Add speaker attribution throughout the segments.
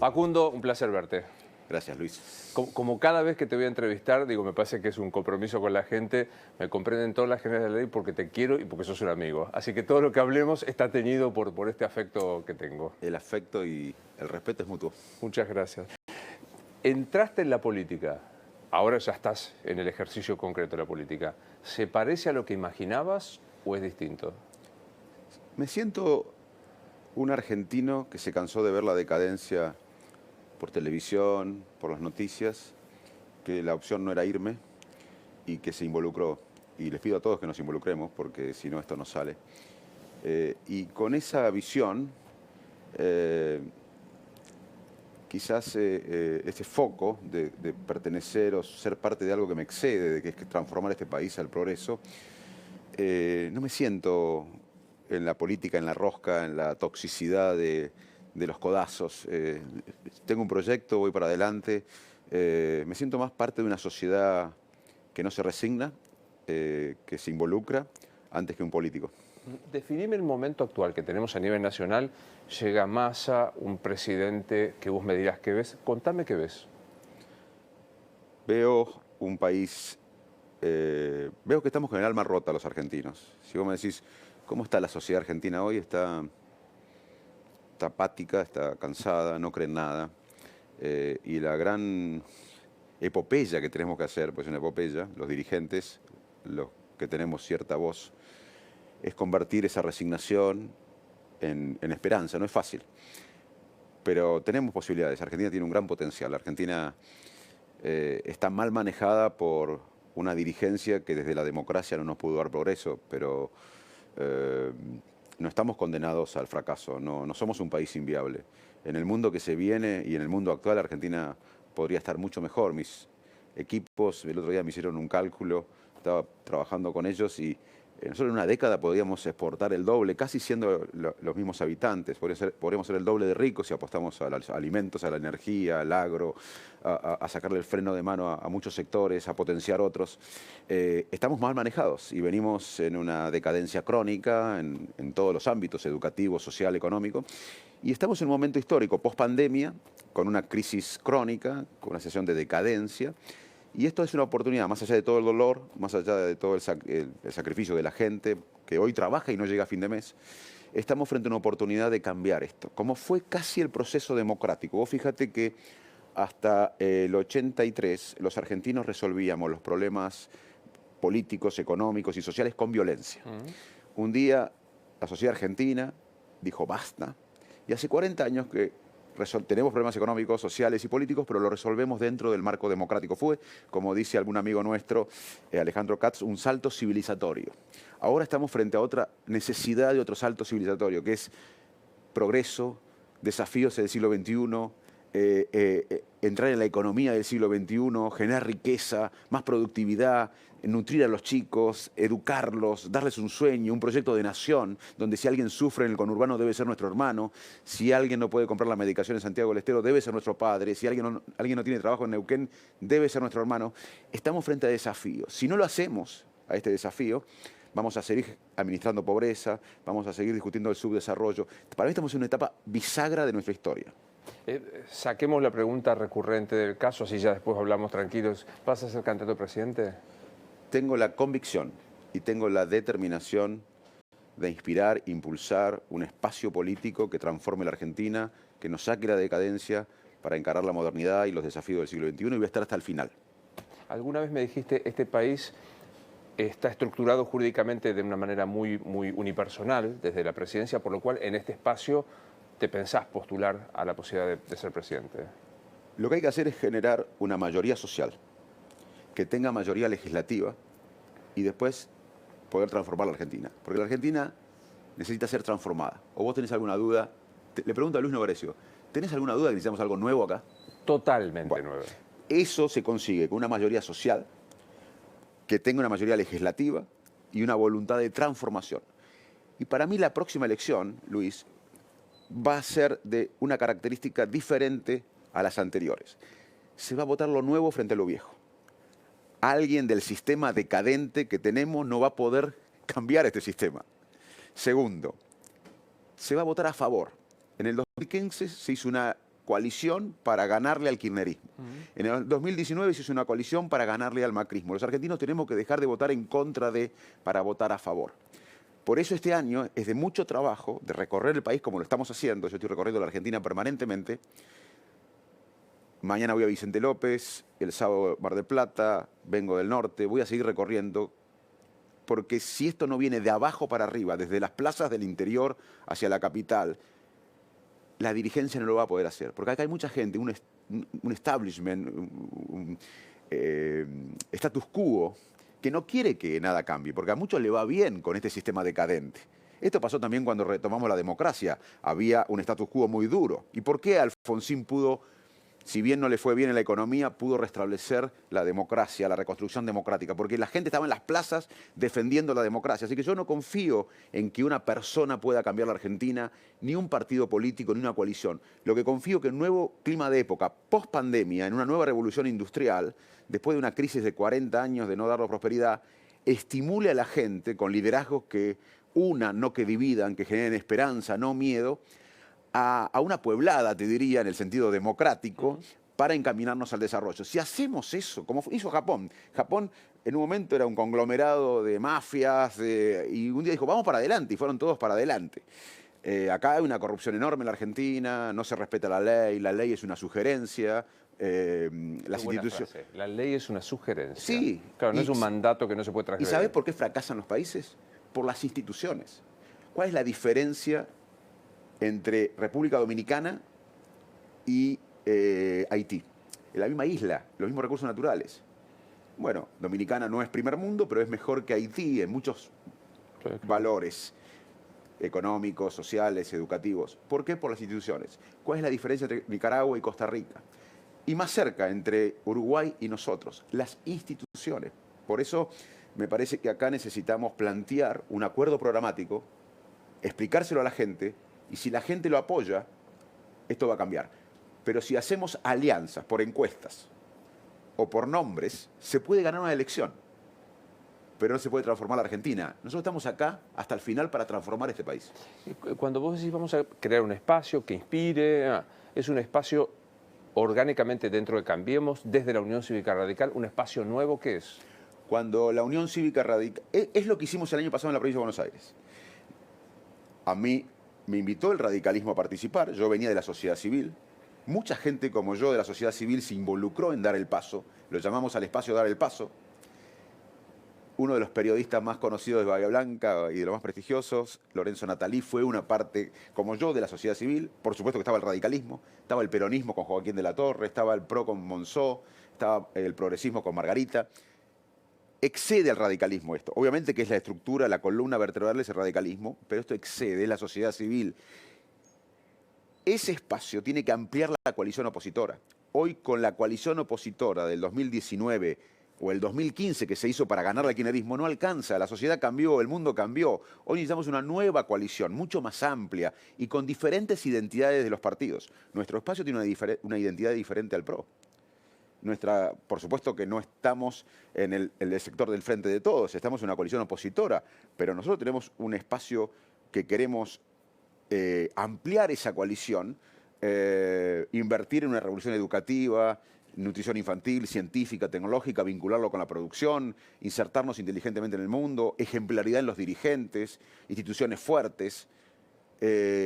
Speaker 1: Facundo, un placer verte.
Speaker 2: Gracias, Luis.
Speaker 1: Como cada vez que te voy a entrevistar, digo, me parece que es un compromiso con la gente, me comprenden todas las generes de la ley porque te quiero y porque sos un amigo. Así que todo lo que hablemos está teñido por este afecto que tengo.
Speaker 2: El afecto y el respeto es mutuo.
Speaker 1: Muchas gracias. Entraste en la política, ahora ya estás en el ejercicio concreto de la política. ¿Se parece a lo que imaginabas o es distinto?
Speaker 2: Me siento un argentino que se cansó de ver la decadencia por televisión, por las noticias, que la opción no era irme y que se involucró. Y les pido a todos que nos involucremos porque si no esto no sale. Y con esa visión, quizás ese foco de pertenecer o ser parte de algo que me excede, de que es transformar este país al progreso, no me siento en la política, en la rosca, en la toxicidad de los codazos. Tengo un proyecto, voy para adelante. Me siento más parte de una sociedad que no se resigna, que se involucra, antes que un político.
Speaker 1: Definime el momento actual que tenemos a nivel nacional. Llega Massa, un presidente que vos me dirás qué ves. Contame qué ves.
Speaker 2: Veo un país... veo que estamos con el alma rota los argentinos. Si vos me decís, ¿cómo está la sociedad argentina hoy? Está apática, está cansada, no cree en nada. Y la gran epopeya que tenemos que hacer, pues una epopeya, los dirigentes, los que tenemos cierta voz, es convertir esa resignación en esperanza. No es fácil, pero tenemos posibilidades. Argentina tiene un gran potencial. Argentina está mal manejada por una dirigencia que desde la democracia no nos pudo dar progreso, pero no estamos condenados al fracaso, no somos un país inviable. En el mundo que se viene y en el mundo actual, Argentina podría estar mucho mejor. Mis equipos, el otro día me hicieron un cálculo, estaba trabajando con ellos y nosotros en una década podríamos exportar el doble, casi siendo los mismos habitantes. Podríamos ser el doble de ricos si apostamos a los alimentos, a la energía, al agro, a sacarle el freno de mano a muchos sectores, a potenciar otros. Estamos mal manejados y venimos en una decadencia crónica en todos los ámbitos, educativo, social, económico. Y estamos en un momento histórico, post-pandemia, con una crisis crónica, con una situación de decadencia. Y esto es una oportunidad, más allá de todo el dolor, más allá de todo el sacrificio de la gente que hoy trabaja y no llega a fin de mes, estamos frente a una oportunidad de cambiar esto, como fue casi el proceso democrático. Vos fíjate que hasta el 83 los argentinos resolvíamos los problemas políticos, económicos y sociales con violencia. Un día la sociedad argentina dijo basta, y hace 40 años que tenemos problemas económicos, sociales y políticos, pero lo resolvemos dentro del marco democrático. Fue, como dice algún amigo nuestro, Alejandro Katz, un salto civilizatorio. Ahora estamos frente a otra necesidad de otro salto civilizatorio, que es progreso, desafíos del siglo XXI, entrar en la economía del siglo XXI, generar riqueza, más productividad, nutrir a los chicos, educarlos, darles un sueño, un proyecto de nación, donde si alguien sufre en el conurbano debe ser nuestro hermano, si alguien no puede comprar la medicación en Santiago del Estero debe ser nuestro padre, si alguien no tiene trabajo en Neuquén debe ser nuestro hermano. Estamos frente a desafíos. Si no lo hacemos a este desafío, vamos a seguir administrando pobreza, vamos a seguir discutiendo el subdesarrollo. Para mí estamos en una etapa bisagra de nuestra historia.
Speaker 1: Saquemos la pregunta recurrente del caso, así ya después hablamos tranquilos. ¿Vas a ser candidato a presidente?
Speaker 2: Tengo la convicción y tengo la determinación de inspirar, impulsar un espacio político que transforme la Argentina, que nos saque la decadencia para encarar la modernidad y los desafíos del siglo XXI y voy a estar hasta el final.
Speaker 1: Alguna vez me dijiste, este país está estructurado jurídicamente de una manera muy unipersonal desde la presidencia, por lo cual en este espacio te pensás postular a la posibilidad de ser presidente.
Speaker 2: Lo que hay que hacer es generar una mayoría social, que tenga mayoría legislativa y después poder transformar la Argentina. Porque la Argentina necesita ser transformada. ¿O vos tenés alguna duda? Le pregunto a Luis Novarecio, ¿tenés alguna duda que necesitamos algo nuevo acá?
Speaker 1: Totalmente nuevo.
Speaker 2: Eso se consigue con una mayoría social, que tenga una mayoría legislativa y una voluntad de transformación. Y para mí la próxima elección, Luis, va a ser de una característica diferente a las anteriores. Se va a votar lo nuevo frente a lo viejo. Alguien del sistema decadente que tenemos no va a poder cambiar este sistema. Segundo, se va a votar a favor. En el 2015 se hizo una coalición para ganarle al kirchnerismo. En el 2019 se hizo una coalición para ganarle al macrismo. Los argentinos tenemos que dejar de votar en contra para votar a favor. Por eso este año es de mucho trabajo, de recorrer el país como lo estamos haciendo. Yo estoy recorriendo la Argentina permanentemente. Mañana voy a Vicente López, el sábado Mar del Plata, vengo del norte, voy a seguir recorriendo, porque si esto no viene de abajo para arriba, desde las plazas del interior hacia la capital, la dirigencia no lo va a poder hacer. Porque acá hay mucha gente, un establishment, un status quo, que no quiere que nada cambie, porque a muchos le va bien con este sistema decadente. Esto pasó también cuando retomamos la democracia. Había un status quo muy duro. ¿Y por qué Alfonsín pudo, si bien no le fue bien en la economía, pudo restablecer la democracia, la reconstrucción democrática? Porque la gente estaba en las plazas defendiendo la democracia. Así que yo no confío en que una persona pueda cambiar la Argentina, ni un partido político, ni una coalición. Lo que confío es que un nuevo clima de época, post pandemia, en una nueva revolución industrial, después de una crisis de 40 años de no darnos prosperidad, estimule a la gente con liderazgos que unan, no que dividan, que generen esperanza, no miedo, a una pueblada, te diría, en el sentido democrático, para encaminarnos al desarrollo. Si hacemos eso, como hizo Japón. Japón en un momento era un conglomerado de mafias, y un día dijo, vamos para adelante, y fueron todos para adelante. Acá hay una corrupción enorme en la Argentina, no se respeta la ley es una sugerencia. Las instituciones...
Speaker 1: La ley es una sugerencia.
Speaker 2: Sí.
Speaker 1: Claro, no es un mandato que no se puede trasladar.
Speaker 2: ¿Y sabes por qué fracasan los países? Por las instituciones. ¿Cuál es la diferencia entre República Dominicana y Haití? En la misma isla, los mismos recursos naturales. Bueno, Dominicana no es primer mundo, pero es mejor que Haití en muchos valores económicos, sociales, educativos. ¿Por qué? Por las instituciones. ¿Cuál es la diferencia entre Nicaragua y Costa Rica? Y más cerca, entre Uruguay y nosotros, las instituciones. Por eso me parece que acá necesitamos plantear un acuerdo programático, explicárselo a la gente, y si la gente lo apoya, esto va a cambiar. Pero si hacemos alianzas por encuestas o por nombres, se puede ganar una elección, pero no se puede transformar la Argentina. Nosotros estamos acá hasta el final para transformar este país.
Speaker 1: Cuando vos decís vamos a crear un espacio que inspire, es un espacio orgánicamente dentro de Cambiemos, desde la Unión Cívica Radical, un espacio nuevo, ¿qué es?
Speaker 2: Cuando la Unión Cívica Radical... Es lo que hicimos el año pasado en la provincia de Buenos Aires. A mí me invitó el radicalismo a participar, yo venía de la sociedad civil, mucha gente como yo de la sociedad civil se involucró en dar el paso, lo llamamos al espacio Dar el Paso. Uno de los periodistas más conocidos de Bahía Blanca y de los más prestigiosos, Lorenzo Natalí, fue una parte, como yo, de la sociedad civil. Por supuesto que estaba el radicalismo, estaba el peronismo con Joaquín de la Torre, estaba el PRO con Monzó, estaba el progresismo con Margarita. Excede al radicalismo esto. Obviamente que es la estructura, la columna vertebral es el radicalismo, pero esto excede, es la sociedad civil. Ese espacio tiene que ampliar la coalición opositora. Hoy, con la coalición opositora del 2019 o el 2015 que se hizo para ganar al kirchnerismo, no alcanza. La sociedad cambió, el mundo cambió. Hoy necesitamos una nueva coalición, mucho más amplia y con diferentes identidades de los partidos. Nuestro espacio tiene una identidad diferente al PRO. Por supuesto que no estamos en el sector del Frente de Todos, estamos en una coalición opositora, pero nosotros tenemos un espacio que queremos ampliar esa coalición, invertir en una revolución educativa, nutrición infantil, científica, tecnológica, vincularlo con la producción, insertarnos inteligentemente en el mundo, ejemplaridad en los dirigentes, instituciones fuertes,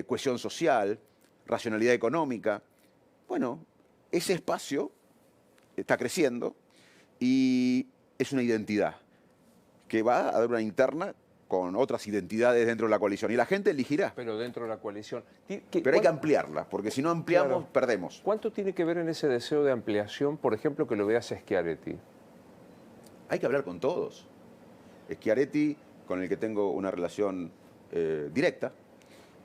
Speaker 2: cohesión social, racionalidad económica. Bueno, ese espacio está creciendo y es una identidad que va a dar una interna con otras identidades dentro de la coalición. Y la gente elegirá.
Speaker 1: Pero dentro de la coalición.
Speaker 2: Pero hay que ampliarla, porque si no ampliamos, claro, perdemos.
Speaker 1: ¿Cuánto tiene que ver en ese deseo de ampliación, por ejemplo, que lo veas a Schiaretti?
Speaker 2: Hay que hablar con todos. Schiaretti, con el que tengo una relación directa,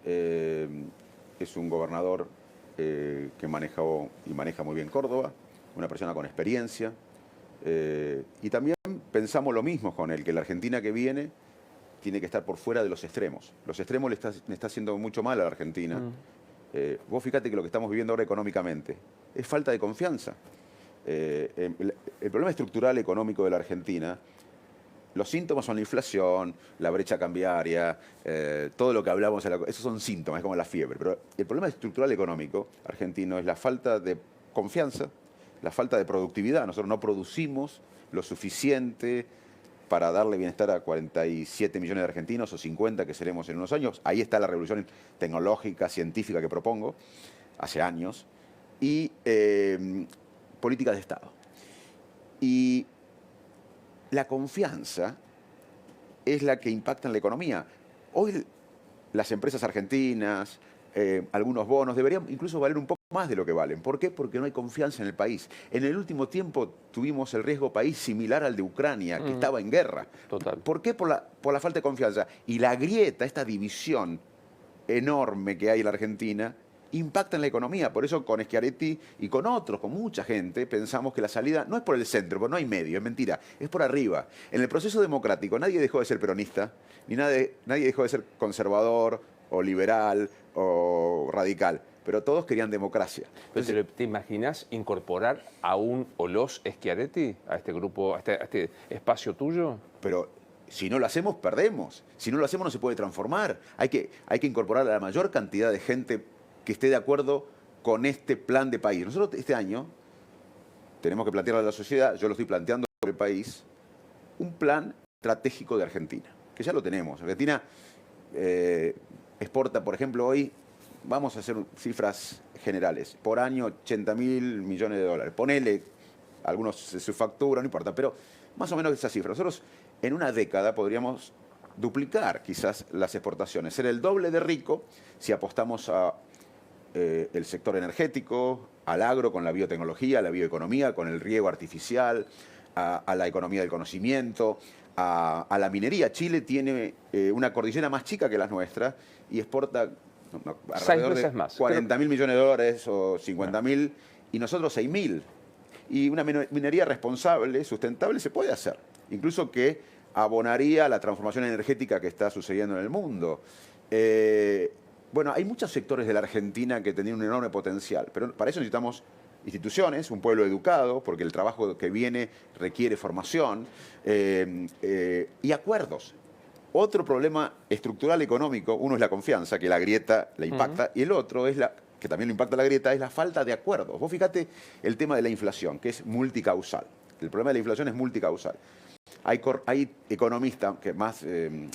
Speaker 2: es un gobernador que manejó y maneja muy bien Córdoba, una persona con experiencia. Y también pensamos lo mismo con él, que la Argentina que viene tiene que estar por fuera de los extremos. Los extremos le está haciendo mucho mal a la Argentina. Vos fíjate que lo que estamos viviendo ahora económicamente es falta de confianza. El problema estructural económico de la Argentina los síntomas son la inflación, la brecha cambiaria, todo lo que hablamos, esos son síntomas, es como la fiebre. Pero el problema estructural económico argentino es la falta de confianza, la falta de productividad. Nosotros no producimos lo suficiente para darle bienestar a 47 millones de argentinos o 50 que seremos en unos años. Ahí está la revolución tecnológica, científica que propongo hace años. Y políticas de Estado. Y la confianza es la que impacta en la economía. Hoy las empresas argentinas, algunos bonos, deberían incluso valer un poco más de lo que valen. ¿Por qué? Porque no hay confianza en el país. En el último tiempo tuvimos el riesgo país similar al de Ucrania, que estaba en guerra.
Speaker 1: Total.
Speaker 2: ¿Por qué? Por la falta de confianza. Y la grieta, esta división enorme que hay en la Argentina, impacta en la economía. Por eso con Schiaretti y con otros, con mucha gente, pensamos que la salida no es por el centro, porque no hay medio, es mentira, es por arriba. En el proceso democrático nadie dejó de ser peronista, ni nadie dejó de ser conservador o liberal o radical, pero todos querían democracia.
Speaker 1: Entonces, ¿te imaginas incorporar a un o los Schiaretti a este grupo, a este espacio tuyo?
Speaker 2: Pero si no lo hacemos, perdemos. Si no lo hacemos, no se puede transformar. Hay que incorporar a la mayor cantidad de gente que esté de acuerdo con este plan de país. Nosotros este año tenemos que plantearle a la sociedad, yo lo estoy planteando por el país, un plan estratégico de Argentina, que ya lo tenemos. Argentina exporta, por ejemplo, hoy, vamos a hacer cifras generales, por año 80.000 millones de dólares. Ponele, algunos se facturan, no importa, pero más o menos esa cifra. Nosotros en una década podríamos duplicar quizás las exportaciones, ser el doble de rico si apostamos a el sector energético, al agro con la biotecnología, la bioeconomía, con el riego artificial, a la economía del conocimiento, a la minería. Chile tiene una cordillera más chica que la nuestra y exporta alrededor de 40.000 millones de dólares o 50.000 y nosotros 6.000. Y una minería responsable, sustentable, se puede hacer. Incluso que abonaría a la transformación energética que está sucediendo en el mundo. Bueno, hay muchos sectores de la Argentina que tienen un enorme potencial, pero para eso necesitamos instituciones, un pueblo educado, porque el trabajo que viene requiere formación, y acuerdos. Otro problema estructural económico, uno es la confianza, que la grieta la impacta, y el otro es que también le impacta la grieta, es la falta de acuerdos. Vos fíjate el tema de la inflación, que es multicausal. El problema de la inflación es multicausal. Hay economistas más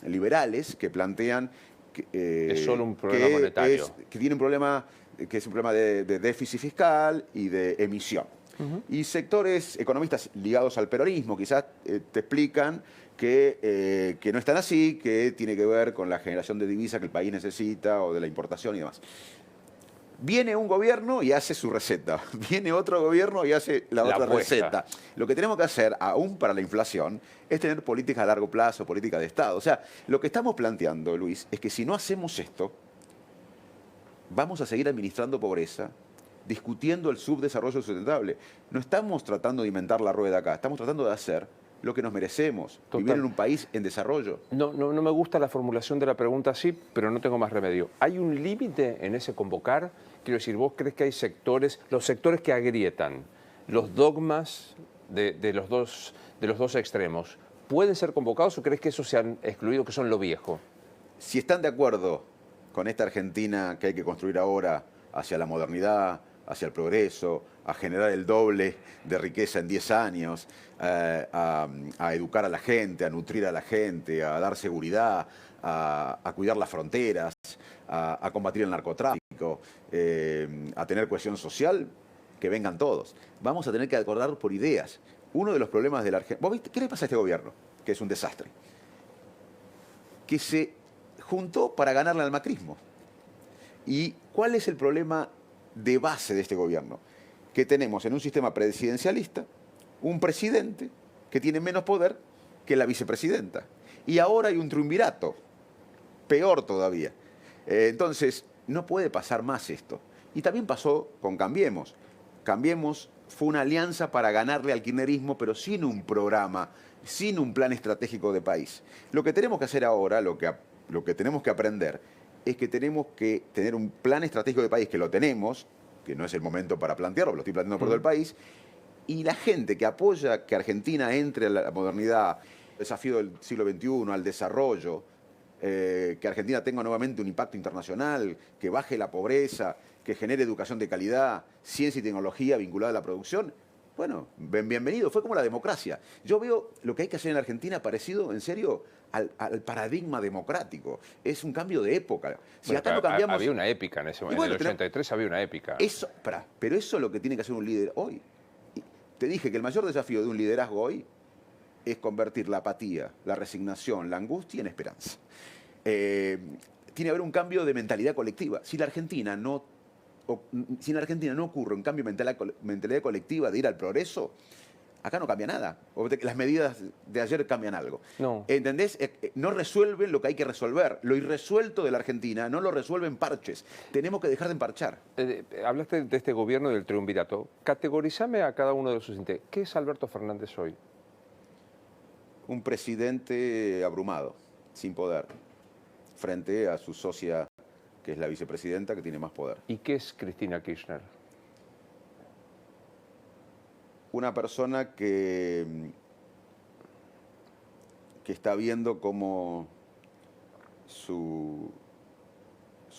Speaker 2: liberales que plantean
Speaker 1: es solo un problema monetario.
Speaker 2: Que tiene un problema, que es un problema de déficit fiscal y de emisión. Y sectores economistas ligados al peronismo quizás te explican que no están así, que tiene que ver con la generación de divisa que el país necesita o de la importación y demás. Viene un gobierno y hace su receta. Viene otro gobierno y hace la otra receta. Lo que tenemos que hacer, aún para la inflación, es tener políticas a largo plazo, políticas de Estado. O sea, lo que estamos planteando, Luis, es que si no hacemos esto, vamos a seguir administrando pobreza, discutiendo el subdesarrollo sustentable. No estamos tratando de inventar la rueda acá, estamos tratando de hacer lo que nos merecemos, vivir en un país en desarrollo.
Speaker 1: No me gusta la formulación de la pregunta así, pero no tengo más remedio. ¿Hay un límite en ese convocar? Quiero decir, ¿vos crees que hay sectores, los sectores que agrietan los dogmas de los dos extremos, pueden ser convocados o crees que esos se han excluido, que son lo viejo?
Speaker 2: Si están de acuerdo con esta Argentina que hay que construir ahora hacia la modernidad, hacia el progreso, a generar el doble de riqueza en 10 años, a educar a la gente, a nutrir a la gente, a dar seguridad, a cuidar las fronteras, a combatir el narcotráfico, a tener cohesión social, que vengan todos. Vamos a tener que acordar por ideas. Uno de los problemas de la Argentina... ¿Vos viste qué le pasa a este gobierno? Que es un desastre. Que se juntó para ganarle al macrismo. ¿Y cuál es el problema de base de este gobierno? Que tenemos en un sistema presidencialista un presidente que tiene menos poder que la vicepresidenta. Y ahora hay un triunvirato, peor todavía. Entonces, no puede pasar más esto. Y también pasó con Cambiemos. Cambiemos fue una alianza para ganarle al kirchnerismo, pero sin un programa, sin un plan estratégico de país. Lo que tenemos que hacer ahora, lo que tenemos que aprender, es que tenemos que tener un plan estratégico de país, que lo tenemos, que no es el momento para plantearlo, lo estoy planteando por todo el país, y la gente que apoya que Argentina entre a la modernidad desafío del siglo XXI, al desarrollo, que Argentina tenga nuevamente un impacto internacional, que baje la pobreza, que genere educación de calidad, ciencia y tecnología vinculada a la producción, bueno, bienvenido, fue como la democracia. Yo veo lo que hay que hacer en Argentina parecido, en serio, al paradigma democrático. Es un cambio de época. Si
Speaker 1: Bueno,
Speaker 2: acá no cambiamos...
Speaker 1: había una épica en ese momento,
Speaker 2: bueno,
Speaker 1: en el 83 había una épica.
Speaker 2: Eso, pero eso es lo que tiene que hacer un líder hoy. Te dije que el mayor desafío de un liderazgo hoy es convertir la apatía, la resignación, la angustia en esperanza. Tiene que haber un cambio de mentalidad colectiva. Si en Argentina no ocurre un cambio de mentalidad colectiva de ir al progreso, acá no cambia nada. Las medidas de ayer cambian algo.
Speaker 1: No.
Speaker 2: ¿Entendés? No resuelven lo que hay que resolver. Lo irresuelto de la Argentina no lo resuelven parches. Tenemos que dejar de emparchar.
Speaker 1: Hablaste de este gobierno del triunvirato. Categorízame a cada uno de sus integrantes. ¿Qué es Alberto Fernández hoy?
Speaker 2: Un presidente abrumado, sin poder, frente a su socia, que es la vicepresidenta, que tiene más poder.
Speaker 1: ¿Y qué es Cristina Kirchner?
Speaker 2: Una persona que está viendo cómo su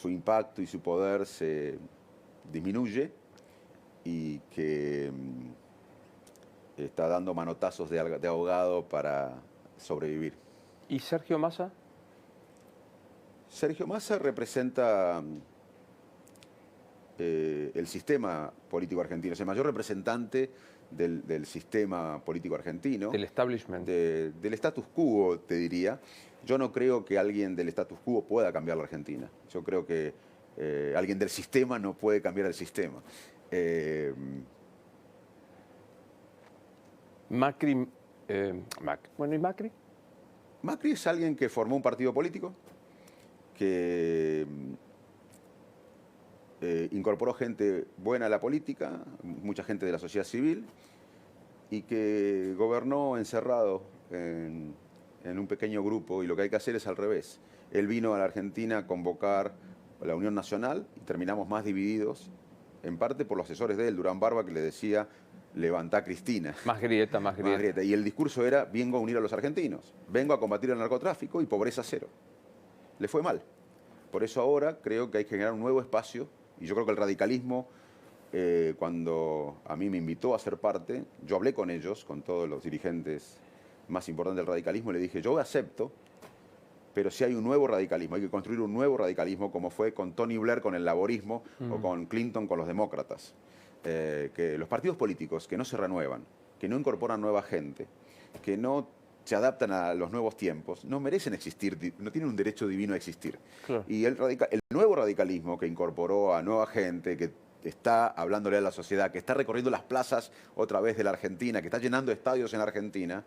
Speaker 2: impacto y su poder se disminuye y que está dando manotazos de ahogado para sobrevivir.
Speaker 1: ¿Y Sergio Massa?
Speaker 2: Sergio Massa representa el sistema político argentino, es el mayor representante del sistema político argentino.
Speaker 1: Del establishment.
Speaker 2: Del status quo, te diría. Yo no creo que alguien del status quo pueda cambiar la Argentina. Yo creo que alguien del sistema no puede cambiar el sistema.
Speaker 1: Macri, bueno, ¿y Macri?
Speaker 2: Macri es alguien que formó un partido político, que incorporó gente buena a la política, mucha gente de la sociedad civil, y que gobernó encerrado en un pequeño grupo, y lo que hay que hacer es al revés. Él vino a la Argentina a convocar a la Unión Nacional y terminamos más divididos, en parte por los asesores de él, Durán Barba, que le decía: levantá Cristina.
Speaker 1: Más grieta, más grieta.
Speaker 2: Más grieta. Y el discurso era: vengo a unir a los argentinos, vengo a combatir el narcotráfico y pobreza cero. Le fue mal. Por eso ahora creo que hay que generar un nuevo espacio, y yo creo que el radicalismo, cuando a mí me invitó a ser parte, yo hablé con ellos, con todos los dirigentes más importantes del radicalismo, y le dije: yo acepto, pero si hay un nuevo radicalismo, hay que construir un nuevo radicalismo, como fue con Tony Blair con el laborismo o con Clinton con los demócratas. Que los partidos políticos que no se renuevan, que no incorporan nueva gente, que no se adaptan a los nuevos tiempos, no merecen existir, no tienen un derecho divino a existir.
Speaker 1: Claro.
Speaker 2: Y el nuevo radicalismo que incorporó a nueva gente, que está hablándole a la sociedad, que está recorriendo las plazas otra vez de la Argentina, que está llenando estadios en la Argentina,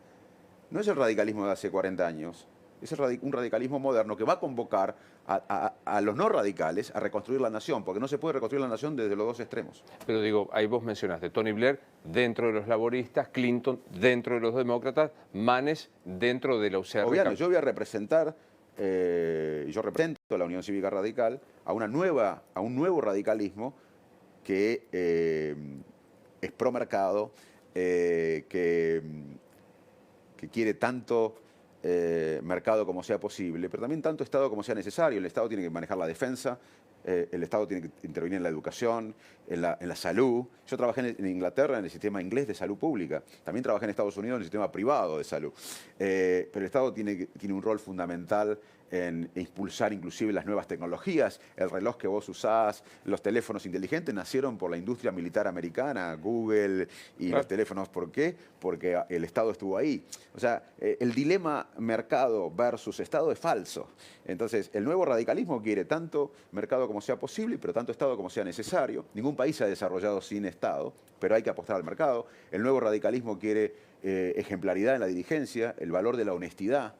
Speaker 2: no es el radicalismo de hace 40 años. Es un radicalismo moderno que va a convocar a los no radicales a reconstruir la nación, porque no se puede reconstruir la nación desde los dos extremos.
Speaker 1: Pero digo, ahí vos mencionaste Tony Blair dentro de los laboristas, Clinton dentro de los demócratas, Manes dentro de la UCR.
Speaker 2: Obviamente, yo voy a representar, yo represento a la Unión Cívica Radical, a un nuevo radicalismo que es pro mercado, que quiere tanto mercado como sea posible, pero también tanto Estado como sea necesario. El Estado tiene que manejar la defensa, el Estado tiene que intervenir en la educación, en la salud. Yo trabajé en Inglaterra en el sistema inglés de salud pública, también trabajé en Estados Unidos en el sistema privado de salud. Pero el Estado tiene un rol fundamental en impulsar inclusive las nuevas tecnologías. El reloj que vos usás, los teléfonos inteligentes nacieron por la industria militar americana, Google y los teléfonos. ¿Por qué? Porque el Estado estuvo ahí. O sea, el dilema mercado versus Estado es falso. Entonces, el nuevo radicalismo quiere tanto mercado como sea posible, pero tanto Estado como sea necesario. Ningún país se ha desarrollado sin Estado, pero hay que apostar al mercado. El nuevo radicalismo quiere ejemplaridad en la dirigencia, el valor de la honestidad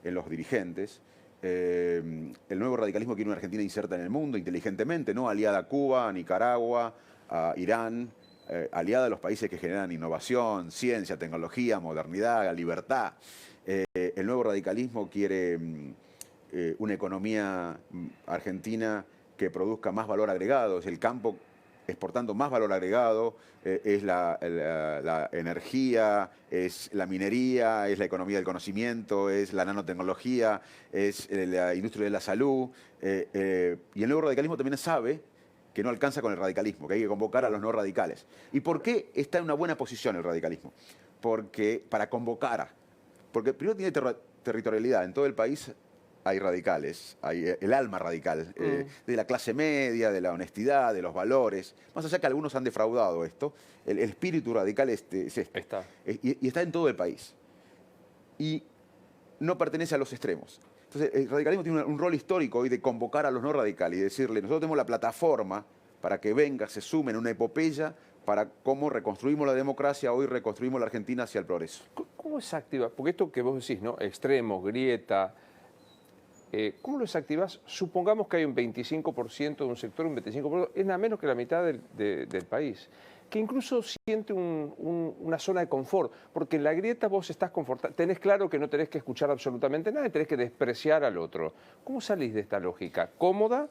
Speaker 2: en los dirigentes. El nuevo radicalismo quiere una Argentina inserta en el mundo inteligentemente, no aliada a Cuba, a Nicaragua, a Irán, aliada a los países que generan innovación, ciencia, tecnología, modernidad, libertad. El nuevo radicalismo quiere una economía argentina que produzca más valor agregado. El campo exportando más valor agregado, es la energía, es la minería, es la economía del conocimiento, es la nanotecnología, es la industria de la salud. Y el nuevo radicalismo también sabe que no alcanza con el radicalismo, que hay que convocar a los no radicales. ¿Y por qué está en una buena posición el radicalismo? Porque para convocar, porque primero tiene territorialidad, en todo el país hay radicales, hay el alma radical, de la clase media, de la honestidad, de los valores, más allá que algunos han defraudado esto, el espíritu radical es este.
Speaker 1: Está.
Speaker 2: Y está en todo el país. Y no pertenece a los extremos. Entonces, el radicalismo tiene un rol histórico hoy de convocar a los no radicales y decirle, nosotros tenemos la plataforma para que venga, se sumen en una epopeya para cómo reconstruimos la democracia, hoy reconstruimos la Argentina hacia el progreso.
Speaker 1: ¿Cómo se activa? Porque esto que vos decís, ¿no? Extremos, grieta, ¿cómo lo desactivás? Supongamos que hay un 25% de un sector, un 25%, es nada menos que la mitad del país, que incluso siente una zona de confort, porque en la grieta vos estás confortable, tenés claro que no tenés que escuchar absolutamente nada y tenés que despreciar al otro. ¿Cómo salís de esta lógica? ¿Cómoda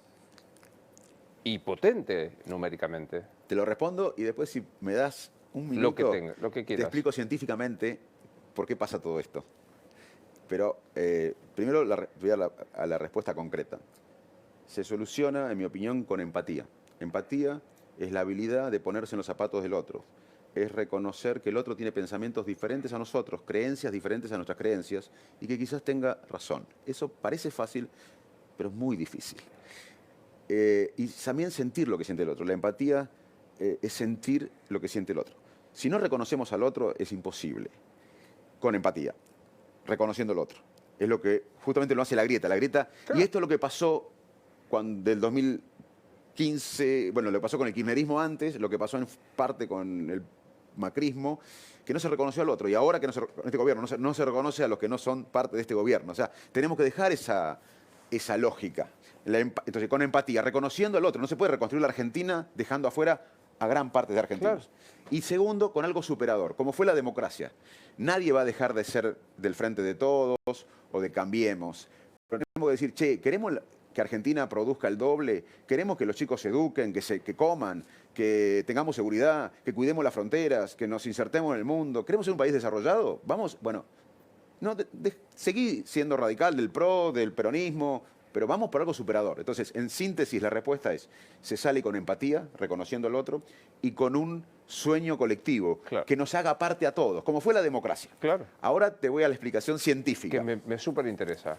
Speaker 1: y potente numéricamente?
Speaker 2: Te lo respondo y después si me das un minuto,
Speaker 1: lo que
Speaker 2: te
Speaker 1: quieras.
Speaker 2: explico científicamente por qué pasa todo esto. Pero primero voy a la respuesta concreta. Se soluciona, en mi opinión, con empatía. Empatía es la habilidad de ponerse en los zapatos del otro. Es reconocer que el otro tiene pensamientos diferentes a nosotros, creencias diferentes a nuestras creencias y que quizás tenga razón. Eso parece fácil, pero es muy difícil. Y también sentir lo que siente el otro. La empatía es sentir lo que siente el otro. Si no reconocemos al otro, es imposible. Con empatía, reconociendo al otro. Es lo que justamente lo hace la grieta. La grieta, claro. Y esto es lo que pasó del 2015, bueno, lo que pasó con el kirchnerismo antes, lo que pasó en parte con el macrismo, que no se reconoció al otro. Y ahora que este gobierno no se reconoce a los que no son parte de este gobierno. O sea, tenemos que dejar esa lógica. Entonces, con empatía, reconociendo al otro. No se puede reconstruir la Argentina dejando afuera a gran parte de argentinos. Claro. Y segundo, con algo superador, como fue la democracia. Nadie va a dejar de ser del frente de todos o de Cambiemos. Pero tenemos que decir, che, queremos que Argentina produzca el doble, queremos que los chicos se eduquen, que coman, que tengamos seguridad, que cuidemos las fronteras, que nos insertemos en el mundo. ¿Queremos ser un país desarrollado? Vamos, bueno, no, seguí siendo radical del PRO, del peronismo, pero vamos por algo superador. Entonces, en síntesis, la respuesta es, se sale con empatía, reconociendo al otro, y con un sueño colectivo, claro, que nos haga parte a todos, como fue la democracia.
Speaker 1: Claro.
Speaker 2: Ahora te voy a la explicación científica.
Speaker 1: Que me súper interesa.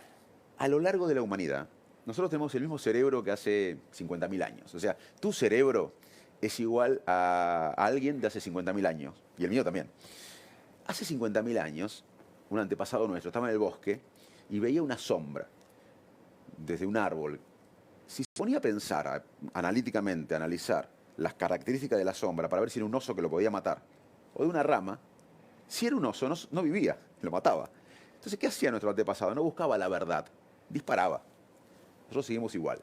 Speaker 2: A lo largo de la humanidad, nosotros tenemos el mismo cerebro que hace 50.000 años. O sea, tu cerebro es igual a alguien de hace 50.000 años, y el mío también. Hace 50.000 años, un antepasado nuestro estaba en el bosque y veía una sombra desde un árbol. Si se ponía a pensar, analíticamente, a analizar las características de la sombra para ver si era un oso que lo podía matar o de una rama, si era un oso no vivía, lo mataba. Entonces, ¿qué hacía nuestro antepasado? No buscaba la verdad, disparaba. Nosotros seguimos igual.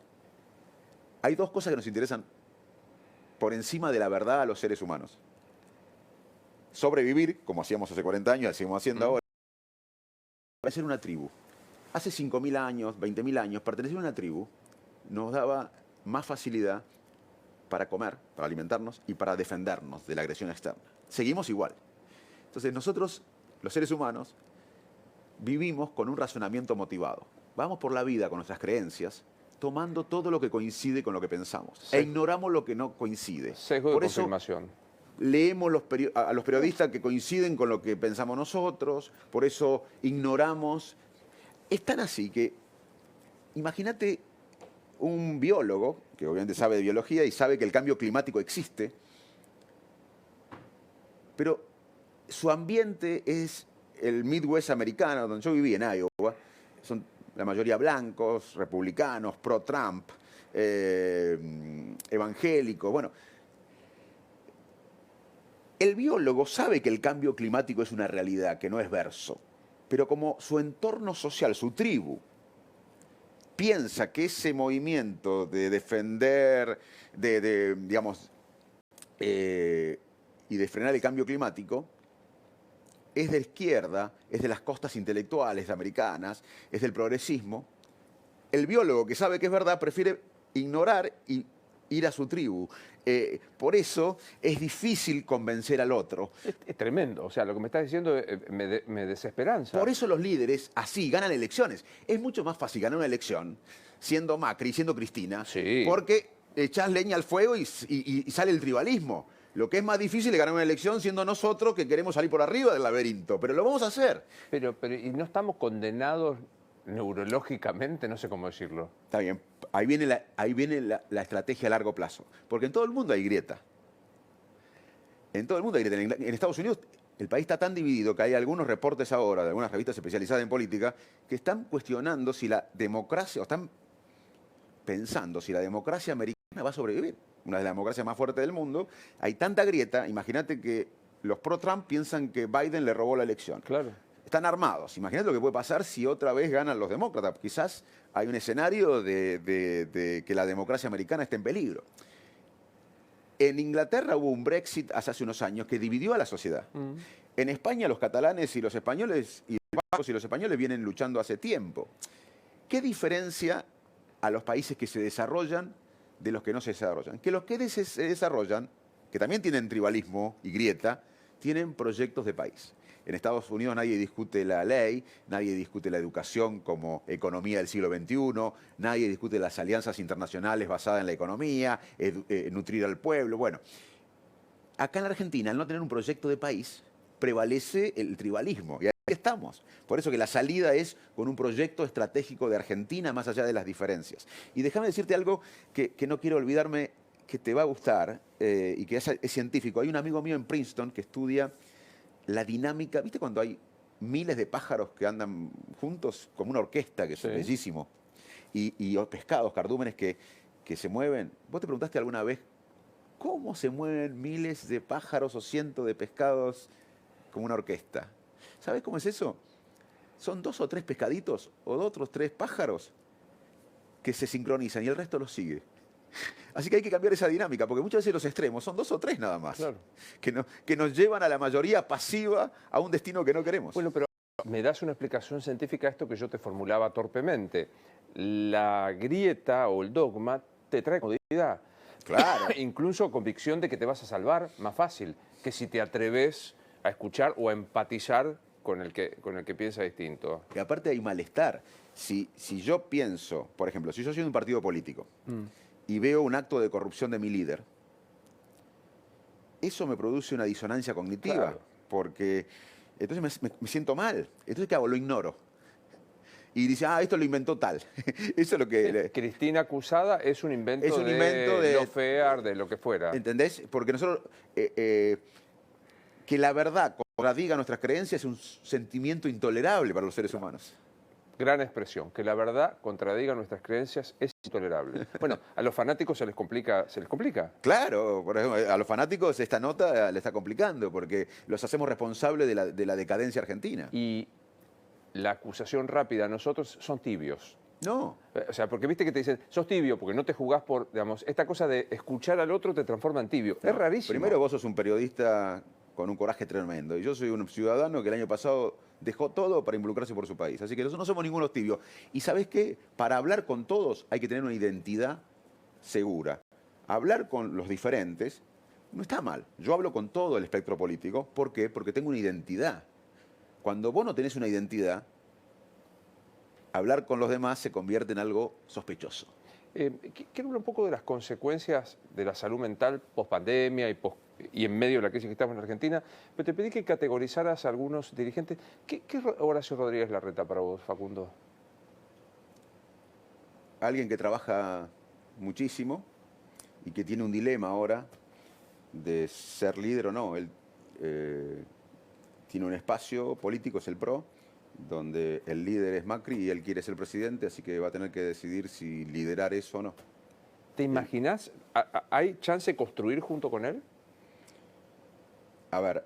Speaker 2: Hay dos cosas que nos interesan por encima de la verdad a los seres humanos. Sobrevivir, como hacíamos hace 40 años, seguimos haciendo ahora, para ser una tribu. Hace 5.000 años, 20.000 años, pertenecer a una tribu nos daba más facilidad para comer, para alimentarnos y para defendernos de la agresión externa. Seguimos igual. Entonces nosotros, los seres humanos, vivimos con un razonamiento motivado. Vamos por la vida con nuestras creencias, tomando todo lo que coincide con lo que pensamos. E ignoramos lo que no coincide.
Speaker 1: Sesgo de confirmación.
Speaker 2: Leemos a los periodistas que coinciden con lo que pensamos nosotros, por eso ignoramos. Es tan así que, imagínate un biólogo, que obviamente sabe de biología y sabe que el cambio climático existe, pero su ambiente es el Midwest americano, donde yo viví en Iowa, son la mayoría blancos, republicanos, pro-Trump, evangélicos, bueno. El biólogo sabe que el cambio climático es una realidad, que no es verso. Pero como su entorno social, su tribu, piensa que ese movimiento de defender, digamos, y de frenar el cambio climático, es de la izquierda, es de las costas intelectuales americanas, es del progresismo, el biólogo que sabe que es verdad prefiere ignorar y ir a su tribu. Por eso es difícil convencer al otro.
Speaker 1: Es tremendo, o sea, lo que me estás diciendo me desesperanza.
Speaker 2: Por eso los líderes así ganan elecciones. Es mucho más fácil ganar una elección siendo Macri, siendo Cristina,
Speaker 1: Sí.
Speaker 2: porque echás leña al fuego y sale el tribalismo. Lo que es más difícil es ganar una elección siendo nosotros que queremos salir por arriba del laberinto, pero lo vamos a hacer.
Speaker 1: Pero ¿y no estamos condenados neurológicamente? No sé cómo decirlo.
Speaker 2: Está bien, ahí viene la estrategia a largo plazo, porque en todo el mundo hay grieta. En todo el mundo hay grieta. En Estados Unidos el país está tan dividido que hay algunos reportes ahora de algunas revistas especializadas en política que están cuestionando si la democracia, o están pensando si la democracia americana va a sobrevivir. Una de las democracias más fuertes del mundo. Hay tanta grieta, imagínate que los pro-Trump piensan que Biden le robó la elección.
Speaker 1: Claro.
Speaker 2: Están armados. Imagínate lo que puede pasar si otra vez ganan los demócratas. Quizás hay un escenario de que la democracia americana esté en peligro. En Inglaterra hubo un Brexit hace unos años que dividió a la sociedad. En España los catalanes y los españoles, y los vascos y los españoles vienen luchando hace tiempo. ¿Qué diferencia a los países que se desarrollan de los que no se desarrollan? Que los que se desarrollan, que también tienen tribalismo y grieta, tienen proyectos de país. En Estados Unidos nadie discute la ley, nadie discute la educación como economía del siglo XXI, nadie discute las alianzas internacionales basadas en la economía, nutrir al pueblo. Bueno, acá en la Argentina, al no tener un proyecto de país, prevalece el tribalismo. Y ahí estamos. Por eso que la salida es con un proyecto estratégico de Argentina más allá de las diferencias. Y déjame decirte algo que no quiero olvidarme, que te va a gustar y que es científico. Hay un amigo mío en Princeton que estudia la dinámica, ¿viste cuando hay miles de pájaros que andan juntos como una orquesta, que es bellísimo? Y pescados, cardúmenes que se mueven. ¿Vos te preguntaste alguna vez cómo se mueven miles de pájaros o cientos de pescados como una orquesta? ¿Sabés cómo es eso? Son 2 o 3 pescaditos o 2 o 3 pájaros que se sincronizan y el resto los sigue. Así que hay que cambiar esa dinámica, porque muchas veces los extremos son 2 o 3 nada más,
Speaker 1: Claro.
Speaker 2: que nos llevan a la mayoría pasiva a un destino que no queremos.
Speaker 1: Bueno, pero me das una explicación científica a esto que yo te formulaba torpemente. La grieta o el dogma te trae comodidad.
Speaker 2: Claro.
Speaker 1: Incluso convicción de que te vas a salvar más fácil que si te atreves a escuchar o a empatizar con el que piensa distinto.
Speaker 2: Y aparte hay malestar. Si yo pienso, por ejemplo, si yo soy de un partido político y veo un acto de corrupción de mi líder, eso me produce una disonancia cognitiva,
Speaker 1: Claro.
Speaker 2: porque entonces me siento mal. Entonces, ¿qué hago? Lo ignoro. Y dice, esto lo inventó tal. Eso es lo que...
Speaker 1: Cristina acusada es un invento,
Speaker 2: Es un invento de
Speaker 1: Lawfare, de lo que fuera.
Speaker 2: ¿Entendés? Porque nosotros... que la verdad contradiga nuestras creencias es un sentimiento intolerable para los seres humanos.
Speaker 1: Gran expresión, que la verdad contradiga nuestras creencias es intolerable. Bueno, a los fanáticos se les complica.
Speaker 2: Claro, por ejemplo, a los fanáticos esta nota le está complicando porque los hacemos responsables de la decadencia argentina.
Speaker 1: Y la acusación rápida a nosotros son tibios.
Speaker 2: No.
Speaker 1: O sea, porque viste que te dicen, sos tibio porque no te jugás por, digamos, esta cosa de escuchar al otro te transforma en tibio.
Speaker 2: No.
Speaker 1: Es rarísimo.
Speaker 2: Primero vos sos un periodista con un coraje tremendo y yo soy un ciudadano que el año pasado dejó todo para involucrarse por su país. Así que nosotros no somos ningunos tibios. Y ¿sabés qué? Para hablar con todos hay que tener una identidad segura. Hablar con los diferentes no está mal. Yo hablo con todo el espectro político. ¿Por qué? Porque tengo una identidad. Cuando vos no tenés una identidad, hablar con los demás se convierte en algo sospechoso.
Speaker 1: Quiero hablar un poco de las consecuencias de la salud mental post-pandemia y en medio de la crisis que estamos en Argentina, pero te pedí que categorizaras a algunos dirigentes. ¿Qué es Horacio Rodríguez Larreta para vos, Facundo?
Speaker 2: Alguien que trabaja muchísimo y que tiene un dilema ahora de ser líder o no. Él tiene un espacio político, es el PRO, donde el líder es Macri y él quiere ser presidente, así que va a tener que decidir si liderar eso o no.
Speaker 1: ¿Te imaginás? ¿Hay chance de construir junto con él?
Speaker 2: A ver,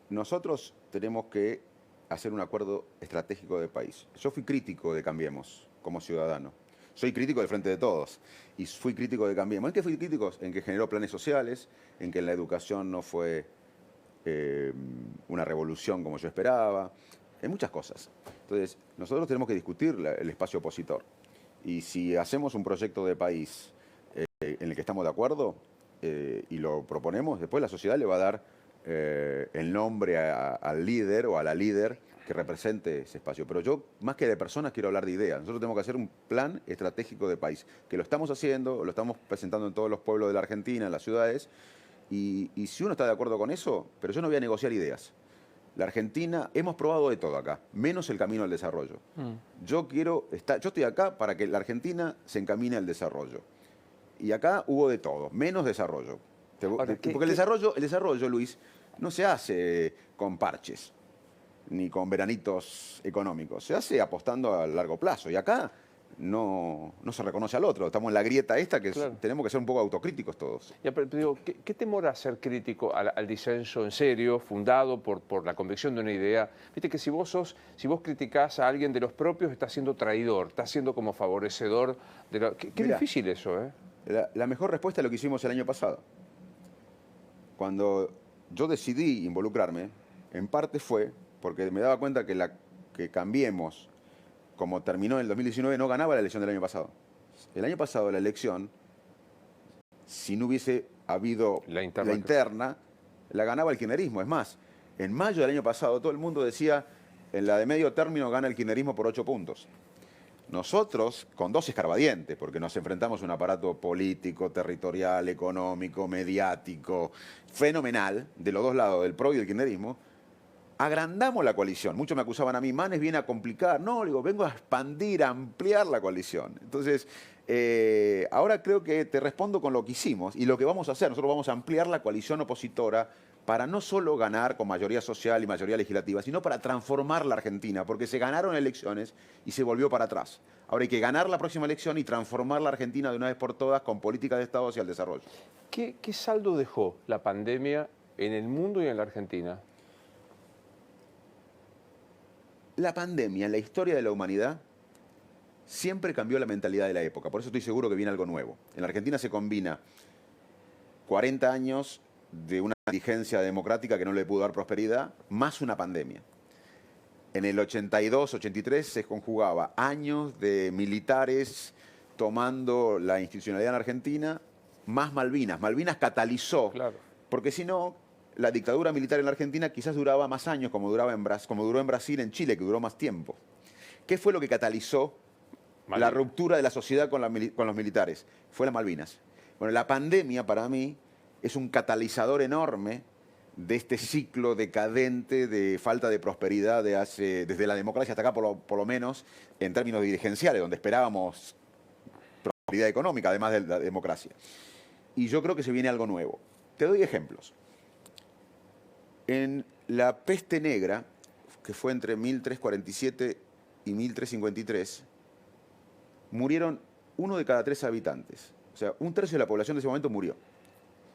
Speaker 2: nosotros tenemos que hacer un acuerdo estratégico de país. Yo fui crítico de Cambiemos como ciudadano. Soy crítico del Frente de Todos y fui crítico de Cambiemos. ¿En qué fui crítico? En que generó planes sociales, en que la educación no fue una revolución como yo esperaba, en muchas cosas. Entonces, nosotros tenemos que discutir el espacio opositor. Y si hacemos un proyecto de país en en el que estamos de acuerdo y lo proponemos, después la sociedad le va a dar el nombre al líder o a la líder que represente ese espacio. Pero yo, más que de personas, quiero hablar de ideas. Nosotros tenemos que hacer un plan estratégico de país, que lo estamos haciendo, lo estamos presentando en todos los pueblos de la Argentina, en las ciudades, y si uno está de acuerdo con eso, pero yo no voy a negociar ideas. La Argentina, hemos probado de todo acá, menos el camino al desarrollo. Yo estoy acá para que la Argentina se encamine al desarrollo. Y acá hubo de todo, menos desarrollo.
Speaker 1: Ahora,
Speaker 2: Porque el desarrollo, Luis, no se hace con parches, ni con veranitos económicos. Se hace apostando a largo plazo. Y acá no se reconoce al otro. Estamos en la grieta esta que
Speaker 1: claro,
Speaker 2: tenemos que ser un poco autocríticos todos.
Speaker 1: ya, pero digo, ¿qué temor a ser crítico al disenso en serio, fundado por la convicción de una idea? Viste que si vos criticás a alguien de los propios, estás siendo traidor, estás siendo como favorecedor de lo... Qué
Speaker 2: Mirá,
Speaker 1: difícil eso, ¿eh?
Speaker 2: La mejor respuesta es lo que hicimos el año pasado. Cuando yo decidí involucrarme, en parte fue porque me daba cuenta que Cambiemos, como terminó en el 2019, no ganaba la elección del año pasado. El año pasado la elección, si no hubiese habido la interna, la ganaba el kirchnerismo. Es más, en mayo del año pasado todo el mundo decía, en la de medio término gana el kirchnerismo por 8 puntos. Nosotros, con 2 escarbadientes, porque nos enfrentamos a un aparato político, territorial, económico, mediático, fenomenal, de los dos lados, del PRO y del kirchnerismo, agrandamos la coalición. Muchos me acusaban a mí, Manes viene a complicar. No, le digo, vengo a expandir, a ampliar la coalición. Entonces, ahora creo que te respondo con lo que hicimos y lo que vamos a hacer. Nosotros vamos a ampliar la coalición opositora para no solo ganar con mayoría social y mayoría legislativa, sino para transformar la Argentina, porque se ganaron elecciones y se volvió para atrás. Ahora hay que ganar la próxima elección y transformar la Argentina de una vez por todas con políticas de Estado hacia el desarrollo.
Speaker 1: ¿Qué saldo dejó la pandemia en el mundo y en la Argentina?
Speaker 2: La pandemia en la historia de la humanidad siempre cambió la mentalidad de la época. Por eso estoy seguro que viene algo nuevo. En la Argentina se combina 40 años de una dirigencia democrática que no le pudo dar prosperidad, más una pandemia. En el 82, 83 se conjugaba años de militares tomando la institucionalidad en Argentina, más Malvinas. Malvinas catalizó,
Speaker 1: Claro.
Speaker 2: porque si no, la dictadura militar en la Argentina quizás duraba más años, como duró en Brasil, en Chile, que duró más tiempo. ¿Qué fue lo que catalizó la ruptura de la sociedad con los militares? Fue las Malvinas. Bueno, la pandemia para mí es un catalizador enorme de este ciclo decadente de falta de prosperidad desde la democracia hasta acá, por lo menos, en términos dirigenciales, donde esperábamos prosperidad económica, además de la democracia. Y yo creo que se viene algo nuevo. Te doy ejemplos. En la peste negra, que fue entre 1347 y 1353, murieron 1 de cada 3 habitantes. O sea, 1/3 de la población de ese momento murió.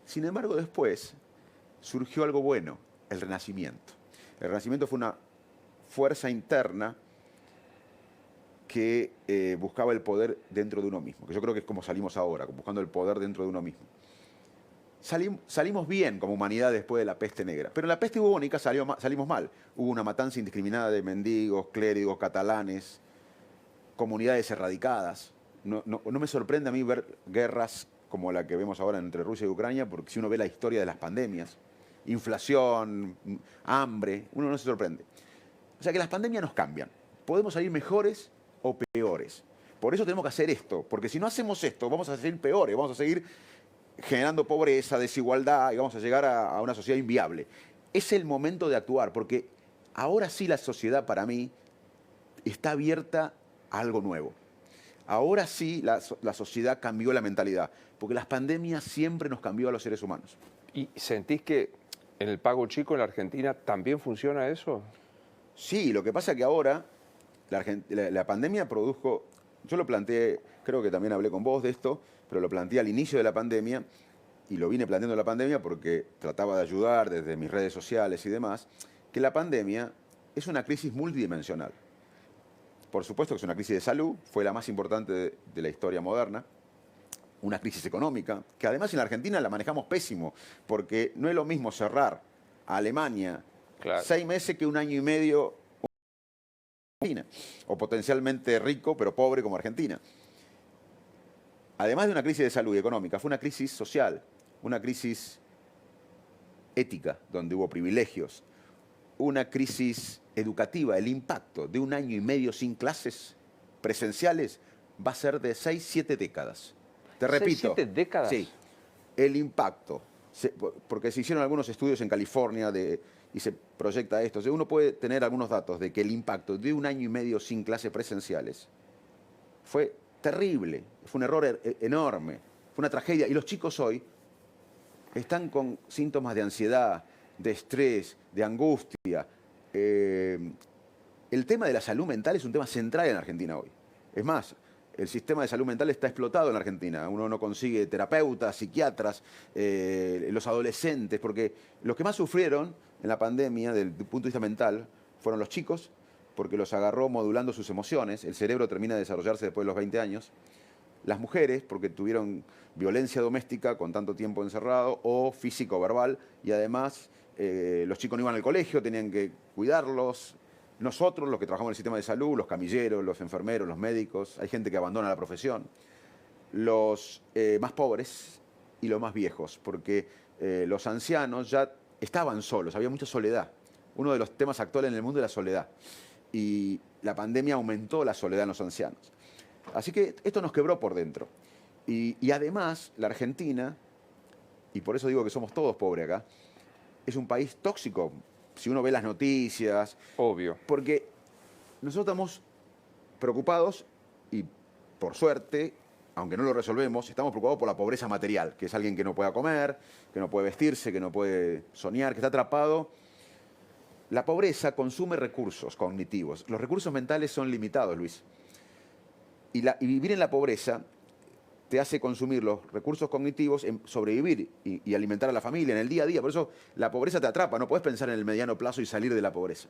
Speaker 2: Sin embargo, después surgió algo bueno, el Renacimiento. El Renacimiento fue una fuerza interna que buscaba el poder dentro de uno mismo, que yo creo que es como salimos ahora, buscando el poder dentro de uno mismo. Salimos bien como humanidad después de la peste negra, pero en la peste bubónica salimos mal. Hubo una matanza indiscriminada de mendigos, clérigos, catalanes, comunidades erradicadas. No me sorprende a mí ver guerras como la que vemos ahora entre Rusia y Ucrania, porque si uno ve la historia de las pandemias, inflación, hambre, uno no se sorprende. O sea que las pandemias nos cambian. Podemos salir mejores o peores. Por eso tenemos que hacer esto, porque si no hacemos esto, vamos a salir peores, vamos a seguir generando pobreza, desigualdad y vamos a llegar a una sociedad inviable. Es el momento de actuar, porque ahora sí la sociedad para mí está abierta a algo nuevo. Ahora sí la sociedad cambió la mentalidad, porque las pandemias siempre nos cambió a los seres humanos.
Speaker 1: ¿Y sentís que en el pago chico en la Argentina también funciona eso?
Speaker 2: Sí, lo que pasa es que ahora la pandemia produjo, yo lo planteé, creo que también hablé con vos de esto, pero lo planteé al inicio de la pandemia y lo vine planteando en la pandemia porque trataba de ayudar desde mis redes sociales y demás, que la pandemia es una crisis multidimensional. Por supuesto que es una crisis de salud, fue la más importante de la historia moderna. Una crisis económica, que además en la Argentina la manejamos pésimo, porque no es lo mismo cerrar a Alemania 6 meses que 1 año y medio Argentina, o potencialmente rico pero pobre como Argentina. además de una crisis de salud y económica, fue una crisis social, una crisis ética, donde hubo privilegios, una crisis educativa. El impacto de 1 año y medio sin clases presenciales va a ser de 6, 7 décadas. Te repito.
Speaker 1: 7 décadas.
Speaker 2: Sí. El impacto, porque se hicieron algunos estudios en California y se proyecta esto. O sea, uno puede tener algunos datos de que el impacto de 1 año y medio sin clases presenciales fue terrible, fue un error enorme, fue una tragedia. Y los chicos hoy están con síntomas de ansiedad, de estrés, de angustia. El tema de la salud mental es un tema central en Argentina hoy. Es más, el sistema de salud mental está explotado en Argentina. Uno no consigue terapeutas, psiquiatras, los adolescentes, porque los que más sufrieron en la pandemia, desde el punto de vista mental, fueron los chicos, porque los agarró modulando sus emociones. El cerebro termina de desarrollarse después de los 20 años. Las mujeres, porque tuvieron violencia doméstica con tanto tiempo encerrado, o físico o verbal, y además los chicos no iban al colegio, tenían que cuidarlos. Nosotros, los que trabajamos en el sistema de salud, los camilleros, los enfermeros, los médicos, hay gente que abandona la profesión. Los más pobres y los más viejos, porque los ancianos ya estaban solos, había mucha soledad. Uno de los temas actuales en el mundo es la soledad. Y la pandemia aumentó la soledad en los ancianos. Así que esto nos quebró por dentro. Y además, la Argentina, y por eso digo que somos todos pobres acá, es un país tóxico. Si uno ve las noticias.
Speaker 1: Obvio.
Speaker 2: Porque nosotros estamos preocupados y, por suerte, aunque no lo resolvemos, estamos preocupados por la pobreza material, que es alguien que no pueda comer, que no puede vestirse, que no puede soñar, que está atrapado. La pobreza consume recursos cognitivos. Los recursos mentales son limitados, Luis. Y vivir en la pobreza te hace consumir los recursos cognitivos en sobrevivir y alimentar a la familia en el día a día. Por eso la pobreza te atrapa, no puedes pensar en el mediano plazo y salir de la pobreza.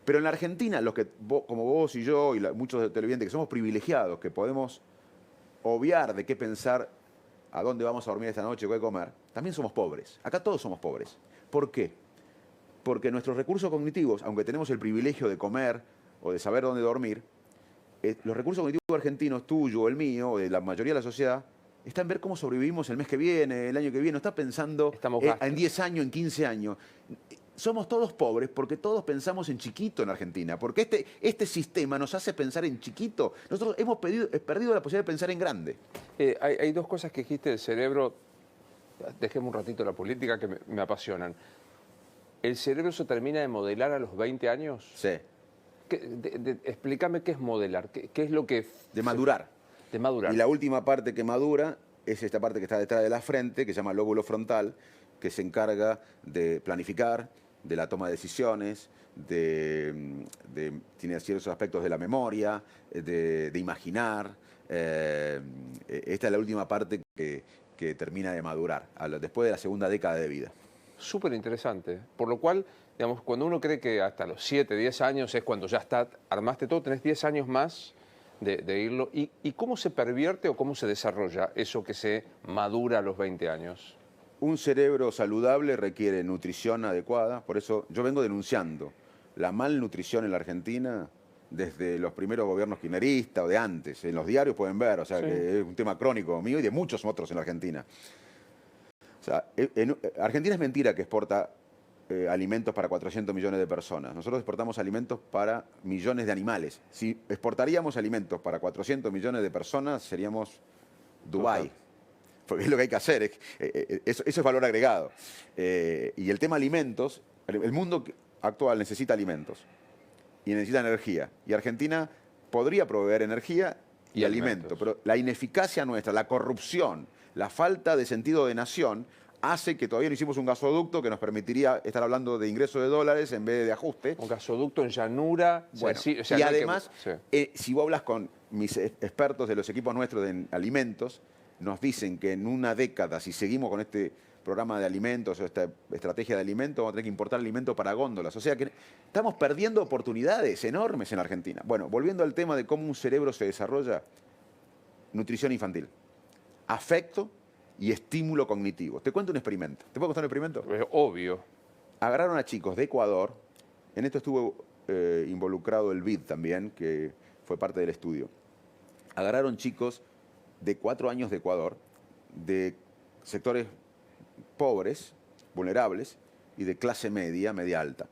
Speaker 2: Pero en la Argentina, los que, como vos y yo y muchos televidentes que somos privilegiados, que podemos obviar de qué pensar, a dónde vamos a dormir esta noche, qué comer, también somos pobres. Acá todos somos pobres. ¿Por qué? Porque nuestros recursos cognitivos, aunque tenemos el privilegio de comer o de saber dónde dormir, los recursos cognitivos argentinos, tuyo, el mío, o de la mayoría de la sociedad, está en ver cómo sobrevivimos el mes que viene, el año que viene. No está pensando en 10 años, en 15 años. Somos todos pobres porque todos pensamos en chiquito en Argentina. Porque este sistema nos hace pensar en chiquito. Nosotros hemos perdido la posibilidad de pensar en grande.
Speaker 1: Hay dos cosas que dijiste del cerebro. Dejemos un ratito la política que me apasionan. ¿El cerebro se termina de modelar a los 20 años?
Speaker 2: Sí.
Speaker 1: Explícame qué es modelar, qué es lo que...
Speaker 2: De madurar.
Speaker 1: De madurar.
Speaker 2: Y la última parte que madura es esta parte que está detrás de la frente, que se llama lóbulo frontal, que se encarga de planificar, de la toma de decisiones, tiene ciertos aspectos de la memoria, de imaginar. Esta es la última parte que termina de madurar, después de la segunda década de vida.
Speaker 1: Súper interesante. Por lo cual, digamos, cuando uno cree que hasta los 7, 10 años es cuando ya armaste todo, tenés 10 años más de irlo. ¿Y cómo se pervierte o cómo se desarrolla eso que se madura a los 20 años?
Speaker 2: Un cerebro saludable requiere nutrición adecuada. Por eso yo vengo denunciando la malnutrición en la Argentina desde los primeros gobiernos kirchneristas o de antes. En los diarios pueden ver, o sea, sí, que es un tema crónico mío y de muchos otros en la Argentina. O sea, Argentina es mentira que exporta alimentos para 400 millones de personas. Nosotros exportamos alimentos para millones de animales. Si exportaríamos alimentos para 400 millones de personas, seríamos Dubái. Porque es lo que hay que hacer, eso es valor agregado. Y el tema alimentos, el mundo actual necesita alimentos y necesita energía. Y Argentina podría proveer energía y alimentos. Pero la ineficacia nuestra, la corrupción, la falta de sentido de nación hace que todavía no hicimos un gasoducto que nos permitiría estar hablando de ingreso de dólares en vez de ajuste.
Speaker 1: Un gasoducto en llanura.
Speaker 2: Bueno, o sea, y además, si vos hablas con mis expertos de los equipos nuestros de alimentos, nos dicen que en una década, si seguimos con este programa de alimentos o esta estrategia de alimentos, vamos a tener que importar alimentos para góndolas. O sea que estamos perdiendo oportunidades enormes en la Argentina. Bueno, volviendo al tema de cómo un cerebro se desarrolla, nutrición infantil, afecto y estímulo cognitivo. Te cuento un experimento. ¿Te puedo contar un experimento?
Speaker 1: Obvio.
Speaker 2: Agarraron a chicos de Ecuador, en esto estuvo involucrado el BID también, que fue parte del estudio. Agarraron chicos de 4 años de Ecuador, de sectores pobres, vulnerables, y de clase media, media alta.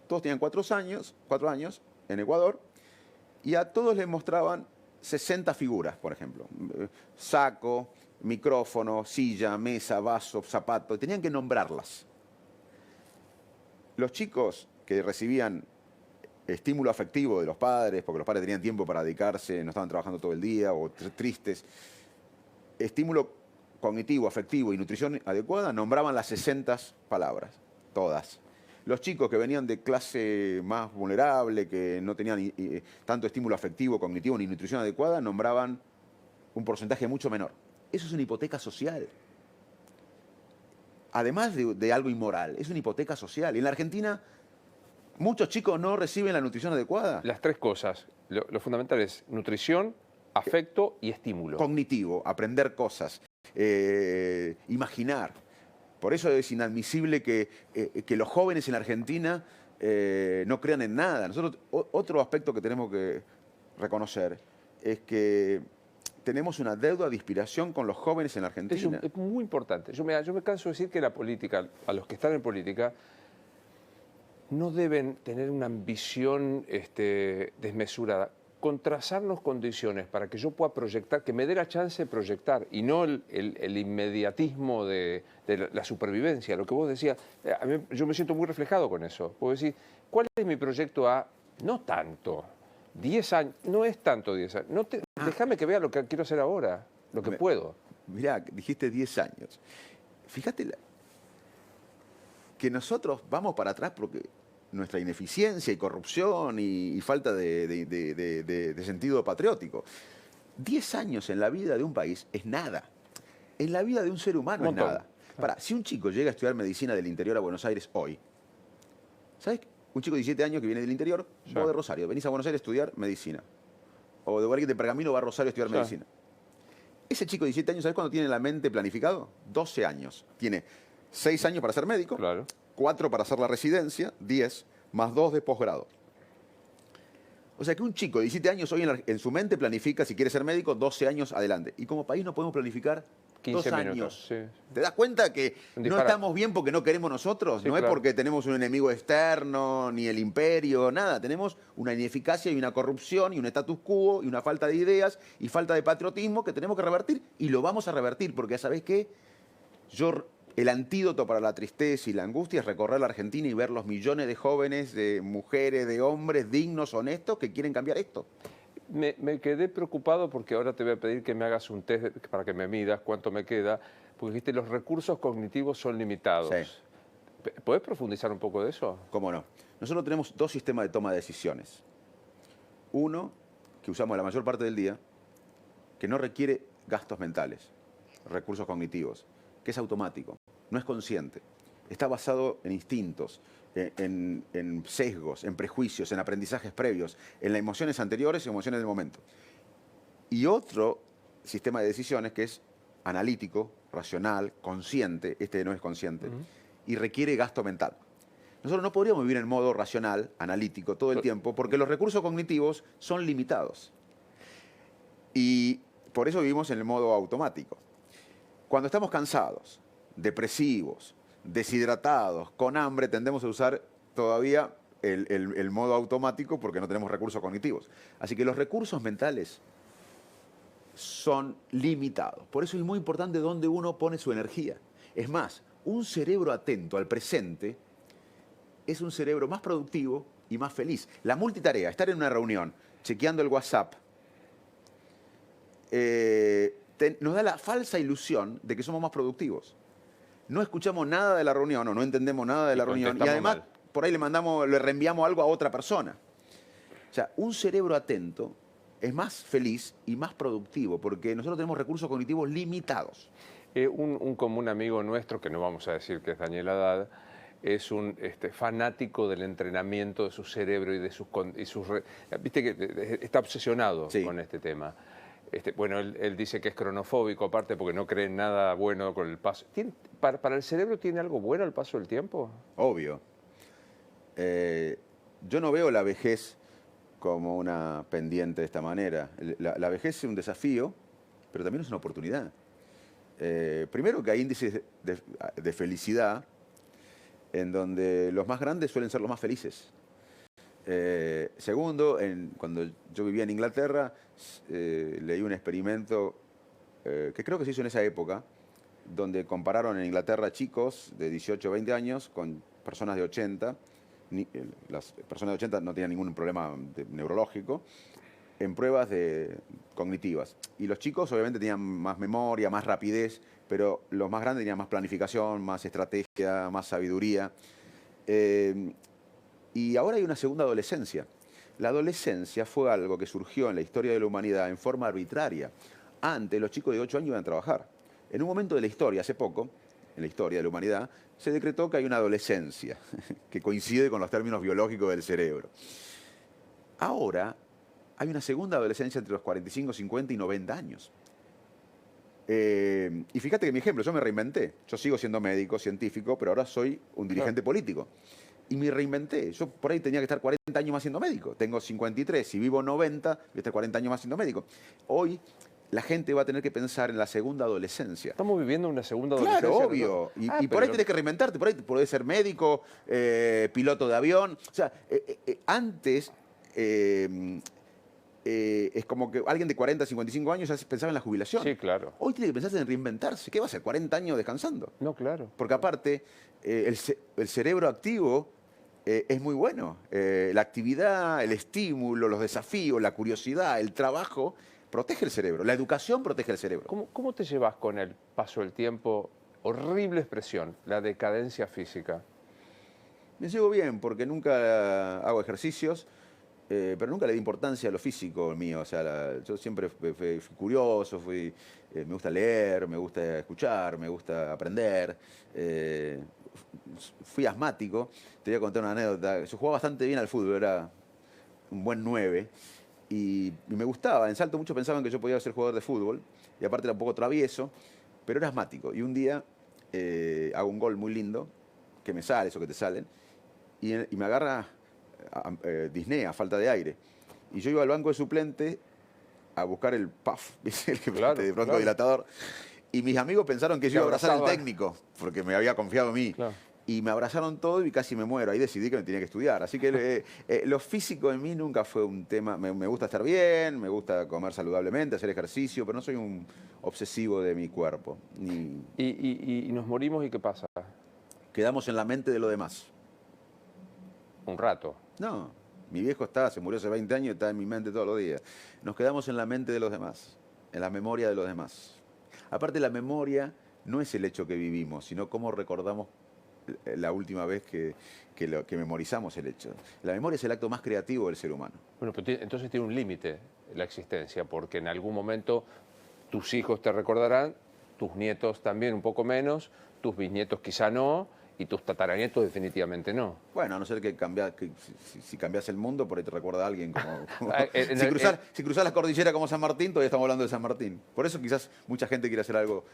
Speaker 2: Todos tenían 4 años en Ecuador, y a todos les mostraban 60 figuras, por ejemplo. Saco, micrófono, silla, mesa, vaso, zapato. Tenían que nombrarlas. Los chicos que recibían estímulo afectivo de los padres, porque los padres tenían tiempo para dedicarse, no estaban trabajando todo el día o tristes, estímulo cognitivo, afectivo y nutrición adecuada, nombraban las 60 palabras, todas. Los chicos que venían de clase más vulnerable, que no tenían tanto estímulo afectivo, cognitivo ni nutrición adecuada, nombraban un porcentaje mucho menor. Eso es una hipoteca social. Además de algo inmoral, es una hipoteca social. Y en la Argentina, muchos chicos no reciben la nutrición adecuada.
Speaker 1: Las tres cosas. Lo fundamental es nutrición, afecto y estímulo.
Speaker 2: Cognitivo, aprender cosas, imaginar. Por eso es inadmisible que los jóvenes en la Argentina no crean en nada. Nosotros, otro aspecto que tenemos que reconocer es que tenemos una deuda de inspiración con los jóvenes en la Argentina.
Speaker 1: Es muy importante. Yo me canso de decir que la política, a los que están en política, no deben tener una ambición desmesurada. Con trazarnos condiciones para que yo pueda proyectar, que me dé la chance de proyectar, y no el inmediatismo de la supervivencia. Lo que vos decías, yo me siento muy reflejado con eso. Puedo decir, ¿cuál es mi proyecto a no tanto? 10 años, no es tanto 10 años. Déjame que vea lo que quiero hacer ahora, lo que puedo.
Speaker 2: Mirá, dijiste 10 años. Fíjate que nosotros vamos para atrás porque nuestra ineficiencia y corrupción y falta de sentido patriótico. 10 años en la vida de un país es nada. En la vida de un ser humano es nada. Si un chico llega a estudiar medicina del interior a Buenos Aires hoy, ¿sabes? Un chico de 17 años que viene del interior, vos de Rosario, venís a Buenos Aires a estudiar medicina. O de alguien de Pergamino va a Rosario a estudiar medicina. Ese chico de 17 años, ¿sabes cuándo tiene la mente planificado? 12 años. Tiene 6 años para ser médico, 4 para hacer la residencia, 10, más 2 de posgrado. O sea que un chico de 17 años hoy en su mente planifica, si quiere ser médico, 12 años adelante. Y como país no podemos planificar
Speaker 1: 15
Speaker 2: 2
Speaker 1: minutos,
Speaker 2: años.
Speaker 1: sí.
Speaker 2: ¿Te das cuenta que no estamos bien porque no queremos nosotros?
Speaker 1: Sí,
Speaker 2: no es porque tenemos un enemigo externo, ni el imperio, nada. Tenemos una ineficacia y una corrupción y un status quo y una falta de ideas y falta de patriotismo que tenemos que revertir y lo vamos a revertir porque, ¿sabés qué? El antídoto para la tristeza y la angustia es recorrer la Argentina y ver los millones de jóvenes, de mujeres, de hombres dignos, honestos que quieren cambiar esto.
Speaker 1: Me quedé preocupado porque ahora te voy a pedir que me hagas un test para que me midas cuánto me queda, porque dijiste los recursos cognitivos son limitados. Sí. ¿Podés profundizar un poco de eso?
Speaker 2: Cómo no. Nosotros tenemos 2 sistemas de toma de decisiones. Uno, que usamos la mayor parte del día, que no requiere gastos mentales, recursos cognitivos, que es automático, no es consciente, está basado en instintos, en sesgos, en prejuicios, en aprendizajes previos, en las emociones anteriores y emociones del momento. Y otro sistema de decisiones que es analítico, racional, consciente, no es consciente, y requiere gasto mental. Nosotros no podríamos vivir en modo racional, analítico, todo el tiempo, porque los recursos cognitivos son limitados. Y por eso vivimos en el modo automático. Cuando estamos cansados, depresivos, deshidratados, con hambre, tendemos a usar todavía el modo automático porque no tenemos recursos cognitivos. Así que los recursos mentales son limitados. Por eso es muy importante dónde uno pone su energía. Es más, un cerebro atento al presente es un cerebro más productivo y más feliz. La multitarea, estar en una reunión, chequeando el WhatsApp, nos da la falsa ilusión de que somos más productivos. No escuchamos nada de la reunión o no entendemos nada de la reunión y además por ahí le reenviamos algo a otra persona. O sea, un cerebro atento es más feliz y más productivo porque nosotros tenemos recursos cognitivos limitados.
Speaker 1: Un común amigo nuestro, que no vamos a decir que es Daniel Haddad, es un fanático del entrenamiento de su cerebro y de viste que está obsesionado con este tema. Bueno, él dice que es cronofóbico, aparte porque no cree en nada bueno con el paso. ¿Para el cerebro tiene algo bueno el paso del tiempo?
Speaker 2: Obvio. Yo no veo la vejez como una pendiente de esta manera. La vejez es un desafío pero también es una oportunidad. Primero que hay índices de felicidad en donde los más grandes suelen ser los más felices. Segundo, cuando yo vivía en Inglaterra, leí un experimento que creo que se hizo en esa época, donde compararon en Inglaterra chicos de 18 o 20 años con personas de 80. Las personas de 80 no tenían ningún problema neurológico, en pruebas cognitivas. Y los chicos obviamente tenían más memoria, más rapidez, pero los más grandes tenían más planificación, más estrategia, más sabiduría. Y ahora hay una segunda adolescencia. La adolescencia fue algo que surgió en la historia de la humanidad en forma arbitraria. Antes los chicos de 8 años iban a trabajar. En un momento de la historia, hace poco, en la historia de la humanidad, se decretó que hay una adolescencia que coincide con los términos biológicos del cerebro. Ahora hay una segunda adolescencia entre los 45, 50 y 90 años. Y fíjate que mi ejemplo, yo me reinventé. Yo sigo siendo médico, científico, pero ahora soy un dirigente político. Y me reinventé. Yo por ahí tenía que estar 40 años más siendo médico. Tengo 53, si vivo 90, voy a estar 40 años más siendo médico. Hoy la gente va a tener que pensar en la segunda adolescencia.
Speaker 1: Estamos viviendo una segunda adolescencia.
Speaker 2: Claro, obvio. Y por ahí tenés que reinventarte. Por ahí podés ser médico, piloto de avión. O sea, antes... es como que alguien de 40, 55 años ya pensaba en la jubilación.
Speaker 1: Sí, claro.
Speaker 2: Hoy tiene que pensar en reinventarse. ¿Qué va a hacer? 40 años descansando.
Speaker 1: No, claro.
Speaker 2: Porque aparte, el cerebro activo es muy bueno. La actividad, el estímulo, los desafíos, la curiosidad, el trabajo, protege el cerebro. La educación protege el cerebro.
Speaker 1: ¿Cómo te llevas con el paso del tiempo? Horrible expresión, la decadencia física.
Speaker 2: Me llevo bien porque nunca hago ejercicios. Pero nunca le di importancia a lo físico mío. O sea, yo siempre fui curioso, me gusta leer, me gusta escuchar, me gusta aprender. Fui asmático. Te voy a contar una anécdota. Yo jugaba bastante bien al fútbol, era un buen 9. Y me gustaba. En Salto muchos pensaban que yo podía ser jugador de fútbol. Y aparte era un poco travieso, pero era asmático. Y un día hago un gol muy lindo, que me sale, eso que te salen, y me agarra... disnea, falta de aire. Y yo iba al banco de suplente a buscar el puff, el de bronco dilatador. Y mis amigos pensaron que yo iba a abrazar al técnico, porque me había confiado en mí. Claro. Y me abrazaron todo y casi me muero. Ahí decidí que me tenía que estudiar. Así que lo físico en mí nunca fue un tema. Me gusta estar bien, me gusta comer saludablemente, hacer ejercicio, pero no soy un obsesivo de mi cuerpo.
Speaker 1: ¿Y nos morimos y qué pasa?
Speaker 2: Quedamos en la mente de lo demás.
Speaker 1: Un rato.
Speaker 2: No, mi viejo se murió hace 20 años y está en mi mente todos los días. Nos quedamos en la mente de los demás, en la memoria de los demás. Aparte, la memoria no es el hecho que vivimos, sino cómo recordamos la última vez que memorizamos el hecho. La memoria es el acto más creativo del ser humano.
Speaker 1: Bueno, pero entonces tiene un límite la existencia, porque en algún momento tus hijos te recordarán, tus nietos también un poco menos, tus bisnietos quizá no, y tus tataranietos definitivamente no.
Speaker 2: Bueno, a no ser que si cambias el mundo, por ahí te recuerda a alguien. Si cruzás la cordillera como San Martín, todavía estamos hablando de San Martín. Por eso quizás mucha gente quiere hacer algo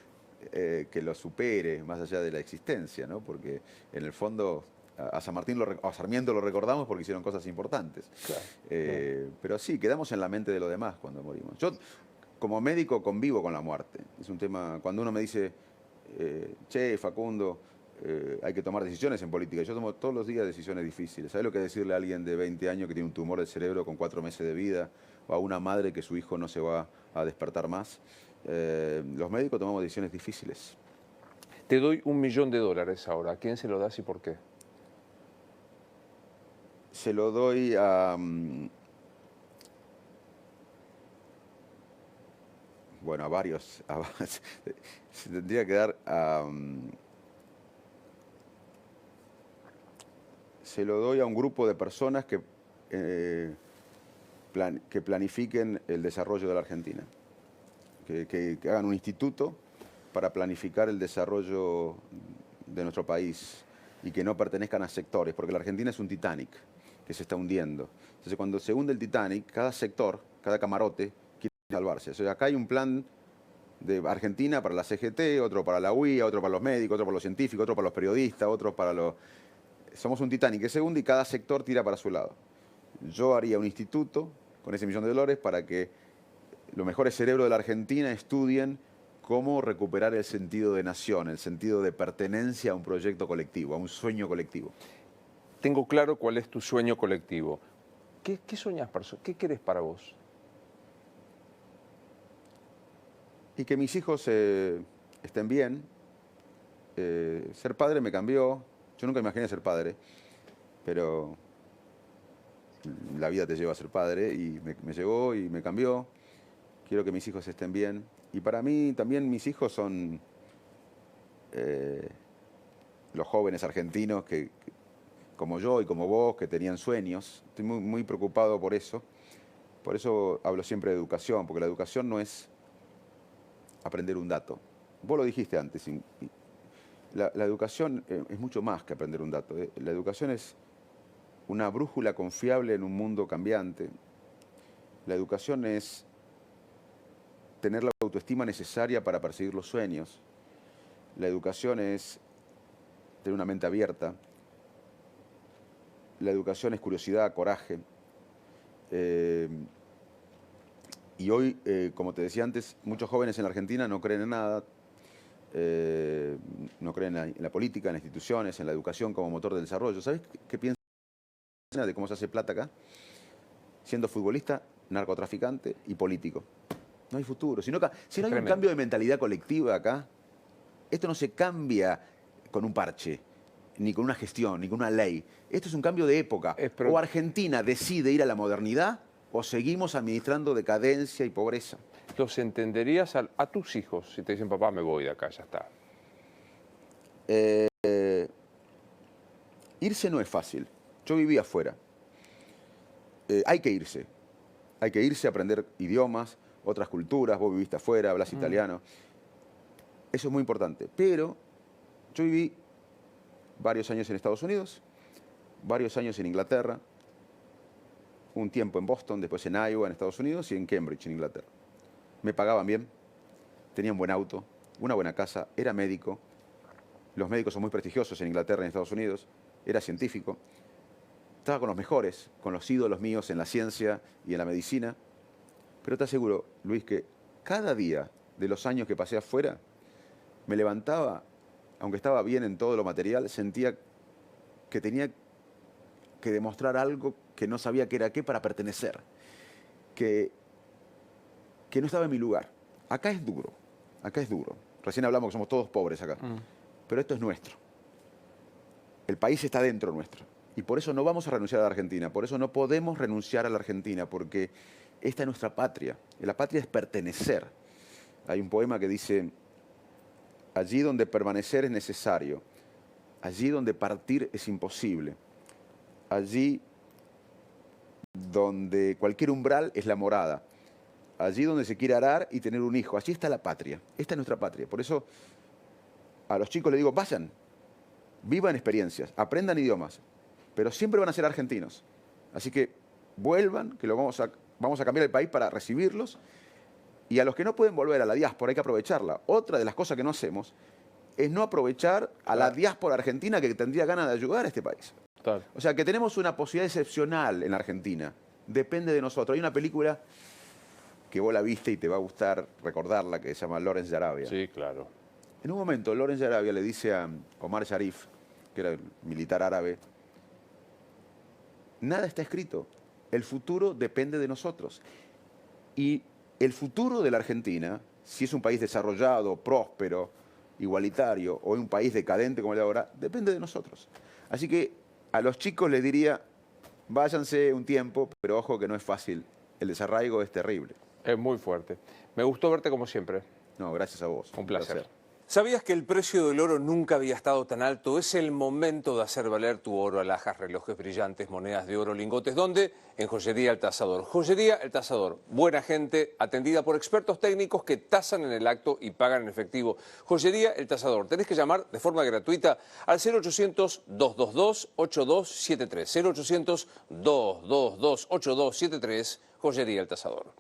Speaker 2: que lo supere, más allá de la existencia, ¿no? Porque en el fondo a San Martín a Sarmiento lo recordamos porque hicieron cosas importantes. Claro, claro. Pero sí, quedamos en la mente de los demás cuando morimos. Yo, como médico, convivo con la muerte. Es un tema, cuando uno me dice, che, Facundo, hay que tomar decisiones en política. Yo tomo todos los días decisiones difíciles. ¿Sabes lo que es decirle a alguien de 20 años que tiene un tumor del cerebro con 4 meses de vida? O a una madre que su hijo no se va a despertar más. Los médicos tomamos decisiones difíciles.
Speaker 1: Te doy $1 millón ahora. ¿A quién se lo das y por qué?
Speaker 2: Se lo doy a... bueno, a varios. Se tendría que dar a... se lo doy a un grupo de personas que planifiquen el desarrollo de la Argentina. Que hagan un instituto para planificar el desarrollo de nuestro país y que no pertenezcan a sectores, porque la Argentina es un Titanic que se está hundiendo. Entonces, cuando se hunde el Titanic, cada sector, cada camarote quiere salvarse. O sea, acá hay un plan de Argentina para la CGT, otro para la UIA, otro para los médicos, otro para los científicos, otro para los periodistas, otro para los... Somos un Titanic que se hunde y cada sector tira para su lado. Yo haría un instituto con ese $1 millón para que los mejores cerebros de la Argentina estudien cómo recuperar el sentido de nación, el sentido de pertenencia a un proyecto colectivo, a un sueño colectivo.
Speaker 1: Tengo claro cuál es tu sueño colectivo. ¿Qué soñás? ¿Qué querés para vos?
Speaker 2: Y que mis hijos estén bien. Ser padre me cambió. Yo nunca imaginé ser padre, pero la vida te lleva a ser padre y me llevó y me cambió. Quiero que mis hijos estén bien. Y para mí también mis hijos son los jóvenes argentinos que, como yo y como vos, que tenían sueños. Estoy muy, muy preocupado por eso. Por eso hablo siempre de educación, porque la educación no es aprender un dato. Vos lo dijiste antes. La educación es mucho más que aprender un dato. La educación es una brújula confiable en un mundo cambiante. La educación es tener la autoestima necesaria para perseguir los sueños. La educación es tener una mente abierta. La educación es curiosidad, coraje. Y hoy, como te decía antes, muchos jóvenes en la Argentina no creen en nada. No creen en la política, en las instituciones, en la educación como motor del desarrollo. ¿Sabes qué piensan de cómo se hace plata acá? Siendo futbolista, narcotraficante y político. No hay futuro. Si no hay un cambio de mentalidad colectiva acá, esto no se cambia con un parche, ni con una gestión, ni con una ley. Esto es un cambio de época. O Argentina decide ir a la modernidad, o seguimos administrando decadencia y pobreza.
Speaker 1: ¿Los entenderías a tus hijos si te dicen, papá, me voy de acá, ya está?
Speaker 2: Irse no es fácil. Yo vivía afuera. Hay que irse. Hay que irse a aprender idiomas, otras culturas. Vos viviste afuera, hablas italiano. Eso es muy importante. Pero yo viví varios años en Estados Unidos, varios años en Inglaterra, un tiempo en Boston, después en Iowa, en Estados Unidos, y en Cambridge, en Inglaterra. Me pagaban bien, tenía un buen auto, una buena casa, era médico. Los médicos son muy prestigiosos en Inglaterra y en Estados Unidos. Era científico. Estaba con los mejores, con los ídolos míos en la ciencia y en la medicina. Pero te aseguro, Luis, que cada día de los años que pasé afuera, me levantaba, aunque estaba bien en todo lo material, sentía que tenía que demostrar algo que no sabía qué era qué para pertenecer. Que no estaba en mi lugar. Acá es duro, acá es duro. Recién hablamos que somos todos pobres acá. Pero esto es nuestro. El país está dentro nuestro. Y por eso no vamos a renunciar a la Argentina. Por eso no podemos renunciar a la Argentina, porque esta es nuestra patria. Y la patria es pertenecer. Hay un poema que dice, allí donde permanecer es necesario, allí donde partir es imposible, allí donde cualquier umbral es la morada, allí donde se quiere arar y tener un hijo. Allí está la patria. Esta es nuestra patria. Por eso a los chicos les digo, vayan, vivan experiencias, aprendan idiomas, pero siempre van a ser argentinos. Así que vuelvan, que vamos a cambiar el país para recibirlos. Y a los que no pueden volver a la diáspora hay que aprovecharla. Otra de las cosas que no hacemos es no aprovechar a la diáspora argentina que tendría ganas de ayudar a este país.
Speaker 1: Total.
Speaker 2: O sea, que tenemos una posibilidad excepcional en la Argentina. Depende de nosotros. Hay una película que vos la viste y te va a gustar recordarla, que se llama Lawrence de Arabia.
Speaker 1: Sí, claro.
Speaker 2: En un momento, Lawrence de Arabia le dice a Omar Sharif, que era el militar árabe, nada está escrito. El futuro depende de nosotros. Y el futuro de la Argentina, si es un país desarrollado, próspero, igualitario, o un país decadente como el de ahora, depende de nosotros. Así que a los chicos les diría, váyanse un tiempo, pero ojo que no es fácil. El desarraigo es terrible.
Speaker 1: Es muy fuerte. Me gustó verte como siempre.
Speaker 2: No, gracias a vos.
Speaker 1: Un placer. ¿Sabías que el precio del oro nunca había estado tan alto? Es el momento de hacer valer tu oro, alhajas, relojes brillantes, monedas de oro, lingotes. ¿Dónde? En Joyería El Tasador. Joyería El Tasador. Buena gente, atendida por expertos técnicos que tasan en el acto y pagan en efectivo. Joyería El Tasador. Tenés que llamar de forma gratuita al 0800-222-8273. 0800-222-8273. Joyería El Tasador.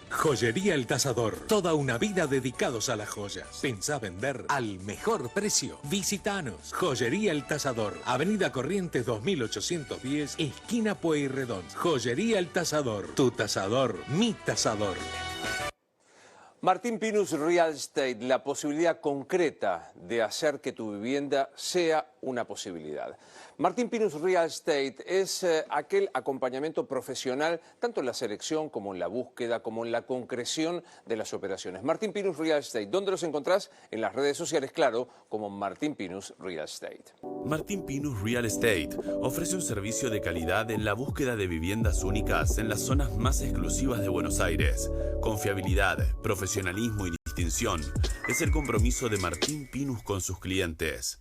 Speaker 3: Joyería El Tasador. Toda una vida dedicados a las joyas. Pensá vender al mejor precio. Visítanos. Joyería El Tasador. Avenida Corrientes 2810, esquina Pueyrredón. Joyería El Tasador. Tu tasador, mi tasador.
Speaker 1: Martín Pinus Real Estate, la posibilidad concreta de hacer que tu vivienda sea una posibilidad. Martín Pinus Real Estate es aquel acompañamiento profesional tanto en la selección como en la búsqueda, como en la concreción de las operaciones. Martín Pinus Real Estate, ¿dónde los encontrás? En las redes sociales, claro, como Martín Pinus Real Estate.
Speaker 4: Martín Pinus Real Estate ofrece un servicio de calidad en la búsqueda de viviendas únicas en las zonas más exclusivas de Buenos Aires. Confiabilidad, profesionalismo y distinción es el compromiso de Martín Pinus con sus clientes.